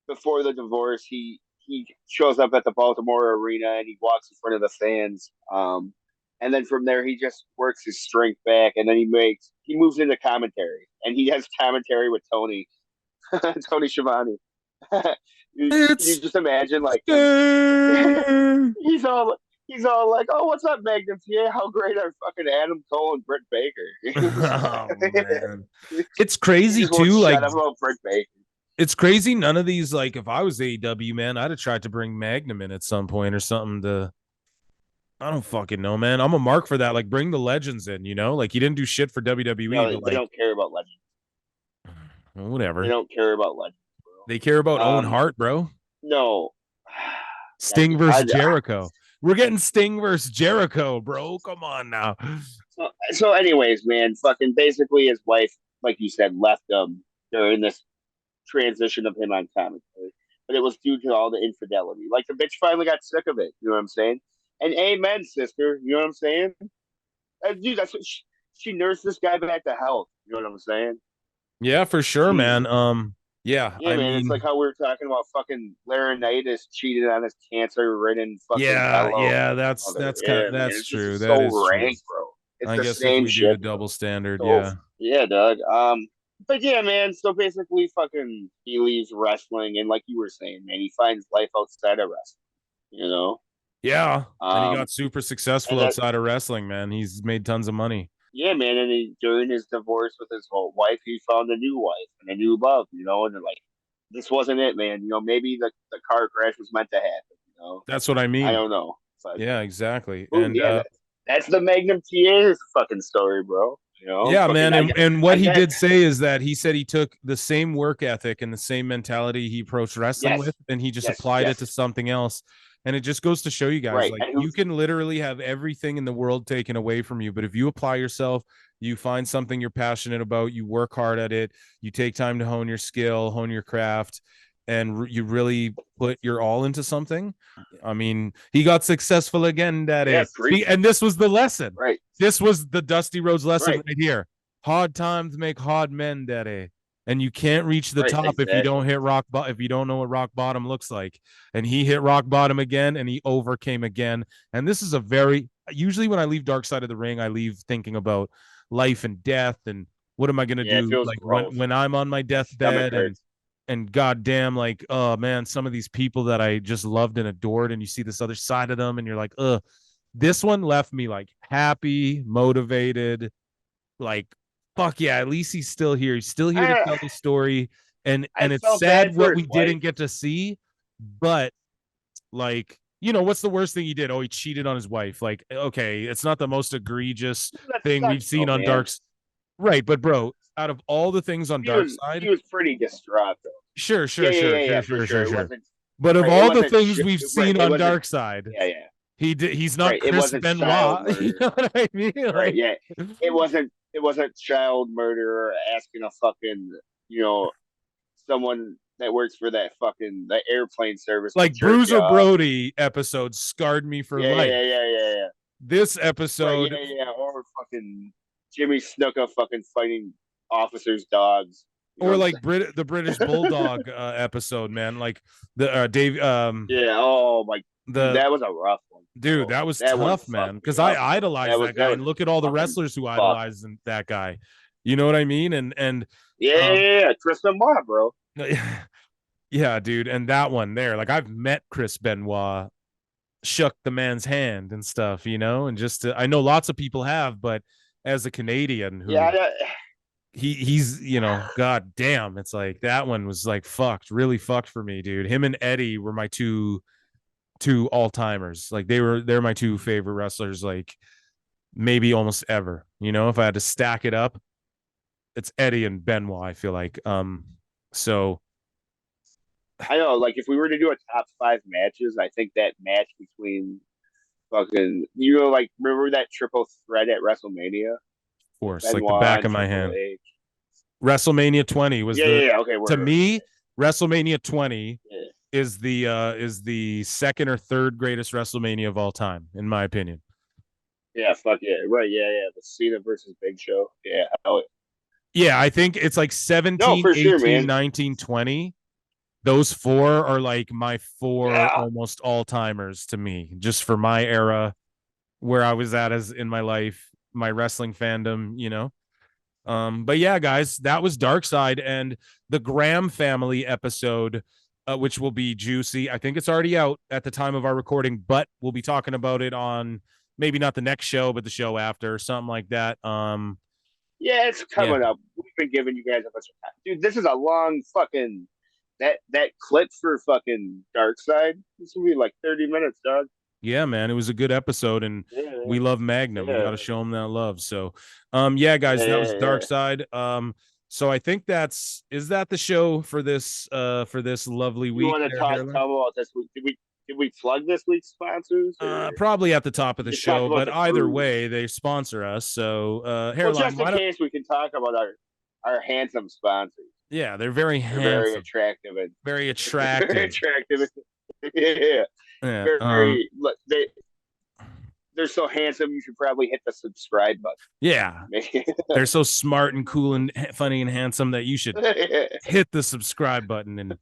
S2: before the divorce, he shows up at the Baltimore arena and he walks in front of the fans. And then from there, he just works his strength back, and then he moves into commentary, and he has commentary with Tony Schiavone. you just imagine, he's all like, oh, what's up, Magnum T.A? How great are fucking Adam Cole and Britt Baker?
S1: Oh, man. It's crazy, too.
S2: About Britt Baker.
S1: It's crazy. None of these, if I was AEW, man, I'd have tried to bring Magnum in at some point or something I don't fucking know, man. I'm a mark for that. Bring the legends in, he didn't do shit for WWE.
S2: No, they don't care about legends.
S1: Whatever.
S2: They don't care about legends, bro.
S1: They care about Owen Hart, bro.
S2: No.
S1: Sting versus Jericho. We're getting Sting versus Jericho, bro. Come on now.
S2: So anyways, man, fucking basically his wife, like you said, left him during this transition of him on commentary. But it was due to all the infidelity. The bitch finally got sick of it. You know what I'm saying? And amen, sister. You know what I'm saying? Dude, that's what she nursed this guy back to health. You know what I'm saying?
S1: Yeah, for sure,
S2: Jesus.
S1: man. Yeah,
S2: Yeah,
S1: I
S2: man. It's
S1: mean,
S2: like how we were talking about fucking Laronitis cheated on his cancer-ridden fucking fellow
S1: yeah, that's
S2: mother.
S1: that's kind
S2: Yeah, man.
S1: that's
S2: It's just
S1: true. That
S2: so
S1: is true.
S2: rank, bro. It's
S1: I
S2: the
S1: guess if
S2: same
S1: we do the
S2: shit, bro.
S1: double standard,
S2: So
S1: yeah.
S2: yeah, Doug. But yeah, man. So basically, fucking, he leaves wrestling, and like you were saying, man, he finds life outside of wrestling. You know.
S1: Yeah. And he
S2: Um,
S1: got super
S2: and
S1: successful
S2: that,
S1: outside of wrestling, man. He's made tons of money.
S2: yeah, man. And during his divorce with his whole wife, he found a new wife and a new love. You know, and they're like, this wasn't it, man. You know, maybe the car crash was meant to happen. You know,
S1: That's what I
S2: I
S1: mean.
S2: don't know. But
S1: Yeah, exactly.
S2: boom,
S1: And
S2: yeah, that's the Magnum T.A.'s fucking story, bro. You know,
S1: yeah,
S2: fucking,
S1: man. And
S2: I
S1: what he
S2: guess,
S1: did say is that he said he took the same work ethic and the same mentality he approached wrestling
S2: yes,
S1: with, and he just
S2: yes,
S1: applied it
S2: yes,
S1: to something else. And it just goes to show you guys,
S2: right.
S1: like,
S2: And
S1: you can literally have everything in the world taken away from you, but if you apply yourself, you find something you're passionate about, you work hard at it, you take time to hone your skill, hone your craft, and you really put your all into something. I mean, he got successful again,
S2: yeah,
S1: daddy.
S2: preach,
S1: And this was the lesson.
S2: right,
S1: This was the Dusty Rhodes lesson
S2: right,
S1: right here. Hard times make hard men, daddy. And you can't reach the
S2: right,
S1: top if you
S2: exactly.
S1: don't hit rock bottom, if you don't know what rock bottom looks like. And he hit rock bottom again, and he overcame again. And this is a very, usually when I leave Dark Side of the Ring, I leave thinking about life and death and what am I gonna
S2: Yeah, it
S1: do
S2: feels
S1: like
S2: gross.
S1: when I'm on my
S2: My stomach
S1: deathbed,
S2: hurts.
S1: and goddamn, like, oh man, some of these people that I just loved and adored, and you see this other side of them, and you're like, this one left me like happy, motivated, like, fuck yeah, at least he's still here. He's still here to tell the story. And
S2: I
S1: it's
S2: felt bad
S1: sad
S2: for
S1: what
S2: his
S1: we
S2: wife.
S1: didn't get to see, but like, what's the worst thing he did? Oh, he cheated on his wife. Like, okay, it's not the most egregious
S2: That
S1: thing we've
S2: sucks,
S1: seen
S2: though,
S1: on
S2: man.
S1: Right, but bro, out of all the things on Dark Side,
S2: He was pretty distraught, though.
S1: sure.
S2: For sure. It wasn't.
S1: But of
S2: Right, it
S1: all the
S2: wasn't.
S1: things we've seen
S2: Right, it
S1: on
S2: wasn't.
S1: Dark Side,
S2: Yeah, yeah.
S1: he's not
S2: Right, it
S1: Chris
S2: wasn't child
S1: Benoit. You
S2: murder.
S1: know what I mean?
S2: Right,
S1: Like,
S2: yeah. It wasn't. It wasn't child murder or asking a fucking, someone that works for the airplane service to
S1: like
S2: jerk you
S1: Bruiser
S2: off.
S1: Brody episode scarred me for
S2: Yeah,
S1: life.
S2: yeah.
S1: This
S2: Right,
S1: episode,
S2: yeah. Or fucking Jimmy Snuka fucking fighting officers' dogs. You know
S1: or
S2: what I'm
S1: like
S2: saying?
S1: the British Bulldog episode, man. Like the Dave,
S2: Yeah. Oh my, dude,
S1: the
S2: that was a rough one.
S1: dude,
S2: Bro.
S1: that was
S2: That one
S1: tough,
S2: fucked
S1: man.
S2: me
S1: Because I
S2: up.
S1: idolized that
S2: That
S1: guy,
S2: was
S1: and look at all the
S2: fucking
S1: wrestlers who
S2: fuck.
S1: idolize that guy. You know what I mean? And
S2: Yeah. Chris Benoit, bro.
S1: yeah, dude. And that one there, like, I've met Chris Benoit, shook the man's hand and stuff, and just I know lots of people have, but as a Canadian who
S2: Yeah.
S1: he's god damn, it's like that one was like really fucked for me, dude. Him and Eddie were my two all-timers. Like, they're my two favorite wrestlers, like, maybe almost ever. If I had to stack it up, it's Eddie and Benoit, I feel like. So
S2: I know, like, if we were to do a top 5 matches, I think that match between fucking, like, remember that triple threat at WrestleMania?
S1: of course, like the
S2: Benoit
S1: back
S2: and
S1: of my
S2: Triple
S1: hand,
S2: H.
S1: WrestleMania 20 was
S2: Yeah. Okay,
S1: to me, WrestleMania 20
S2: yeah.
S1: is the second or third greatest WrestleMania of all time, in my opinion.
S2: Yeah, fuck yeah. Right, yeah. The Cena versus Big Show. Yeah.
S1: Yeah, I think it's like 17,
S2: for
S1: 18,
S2: sure, man.
S1: 19, 20. Those 4 are like my 4
S2: Yeah.
S1: almost all-timers to me, just for my era, where I was at as in my life, my wrestling fandom. But yeah, guys, that was Dark Side, and the Graham family episode, which will be juicy. I think it's already out at the time of our recording, but we'll be talking about it on maybe not the next show, but the show after, or something like that.
S2: Yeah, it's coming up. We've been giving you guys a bunch of time. Dude, this is a long fucking that clip for fucking Dark Side. This will be like 30 minutes, dog.
S1: Yeah, man, it was a good episode, and we love Magnum. We got to show them that love. So, yeah, guys, that was Dark Side. So I think is that the show for this lovely week?
S2: You want to talk about this week? Did we plug this week's sponsors?
S1: Probably at the top of the show, but either way, they sponsor us. So, Hairline,
S2: just in case, we can talk about our handsome sponsors.
S1: Yeah, they're very handsome,
S2: very attractive, and
S1: very attractive.
S2: very attractive. Yeah.
S1: Yeah.
S2: Very, look, they're so handsome. You should probably hit the subscribe button.
S1: Yeah, they're so smart and cool and funny and handsome that you should hit the subscribe button and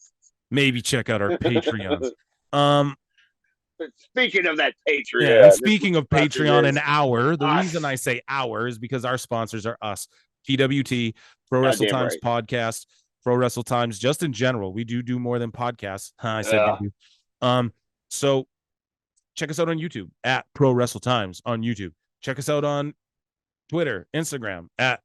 S1: maybe check out our Patreons.
S2: Speaking of that Patreon,
S1: yeah, and speaking of Patreon and the reason I say our is because our sponsors are us, PWT, Pro Wrestle Times Podcast, Pro Wrestle Times, just in general. We do more than podcasts. I said we do. So check us out on YouTube at Pro Wrestle Times on YouTube. Check us out on Twitter, Instagram at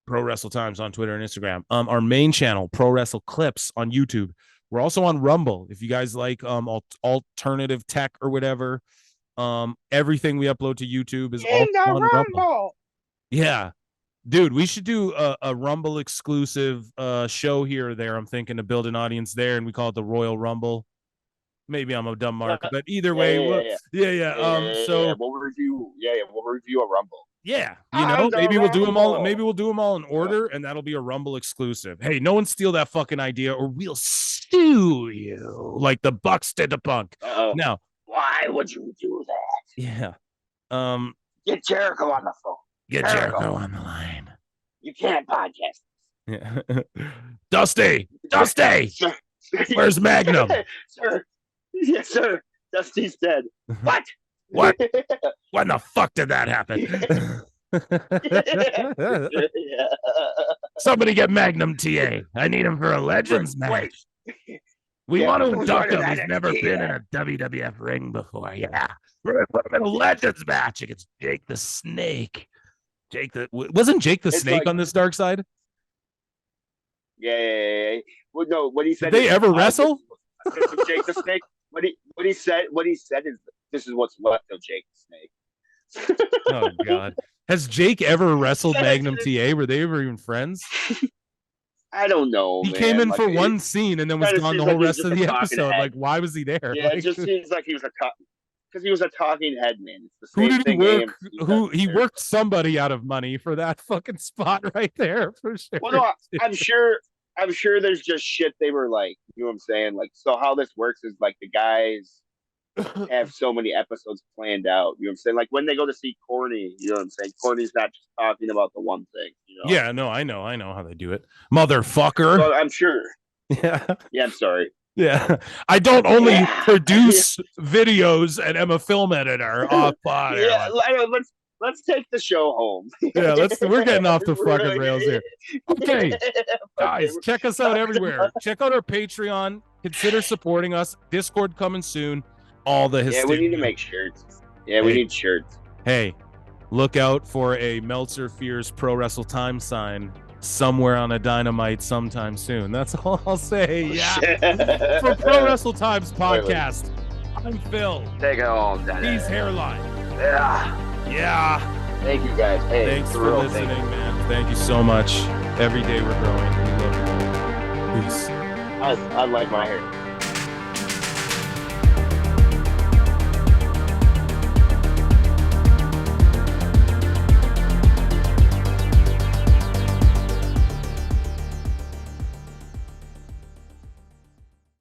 S1: Pro Wrestle Times on Twitter and Instagram. Our main channel, Pro Wrestle Clips on YouTube. We're also on Rumble. If you guys like alternative tech or whatever, everything we upload to YouTube is all on Rumble. Yeah, dude, we should do a Rumble exclusive show here or there. I'm thinking to build an audience there, and we call it the Royal Rumble. Maybe I'm a dumb mark, but either way, so
S2: we'll review. We'll review a Rumble.
S1: Yeah, maybe we'll do them all. Maybe we'll do them all in order, and that'll be a Rumble exclusive. Hey, no one steal that fucking idea, or we'll sue you like the Bucks did to Punk. Now,
S2: why would you do that?
S1: Yeah.
S2: Get Jericho on the phone.
S1: Get Jericho on the line.
S2: You can't podcast.
S1: Yeah. Dusty, where's Magnum?
S2: Sir. Yes, sir. Dusty's dead. What?
S1: What? When the fuck did that happen? Somebody get Magnum T.A. I need him for a Legends match. We want to induct him. He's never been in a WWF ring before. Yeah. We're going to put him in a Legends match against Jake the Snake. Wasn't Jake the Snake on this dark side?
S2: Yeah. Well, no, what he said.
S1: Did they ever wrestle?
S2: Jake the Snake. What he said is this is what's left of Jake the Snake.
S1: Oh God. Has Jake ever wrestled Magnum T.A.? Were they ever even friends?
S2: I don't know.
S1: He came in for one scene and then was gone the whole rest of the episode. Like, why was he there?
S2: Yeah, it just seems like he was because he was a talking head, man. It's the
S1: who
S2: same
S1: did
S2: thing
S1: he work? He worked somebody out of money for that fucking spot right there, for sure.
S2: Well, no, I'm sure there's just shit they were like, you know what I'm saying? Like, so how this works is like the guys have so many episodes planned out. You know what I'm saying? Like when they go to see Corny, you know what I'm saying? Corny's not just talking about the one thing. You know?
S1: Yeah, no, I know how they do it, motherfucker.
S2: Well, I'm sure.
S1: Yeah.
S2: Yeah, I'm sorry.
S1: Yeah, I don't only produce videos and am a film editor.
S2: Let's take the show home.
S1: Yeah, we're getting off the fucking rails here. Okay, guys, check us out everywhere. Check out our Patreon. Consider supporting us. Discord coming soon. All the hysteria.
S2: Yeah, we need to make shirts. Yeah, we need shirts.
S1: Hey, look out for a Meltzer Fears Pro Wrestle Time sign somewhere on a Dynamite sometime soon. That's all I'll say. Yeah. For Pro Wrestle Times Podcast, I'm Phil.
S2: Take it all.
S1: He's Hairline.
S2: Yeah. Thank you guys. Hey,
S1: thanks for listening, man. Thank you so much. Every day we're growing. We love you. Peace.
S2: I like my hair.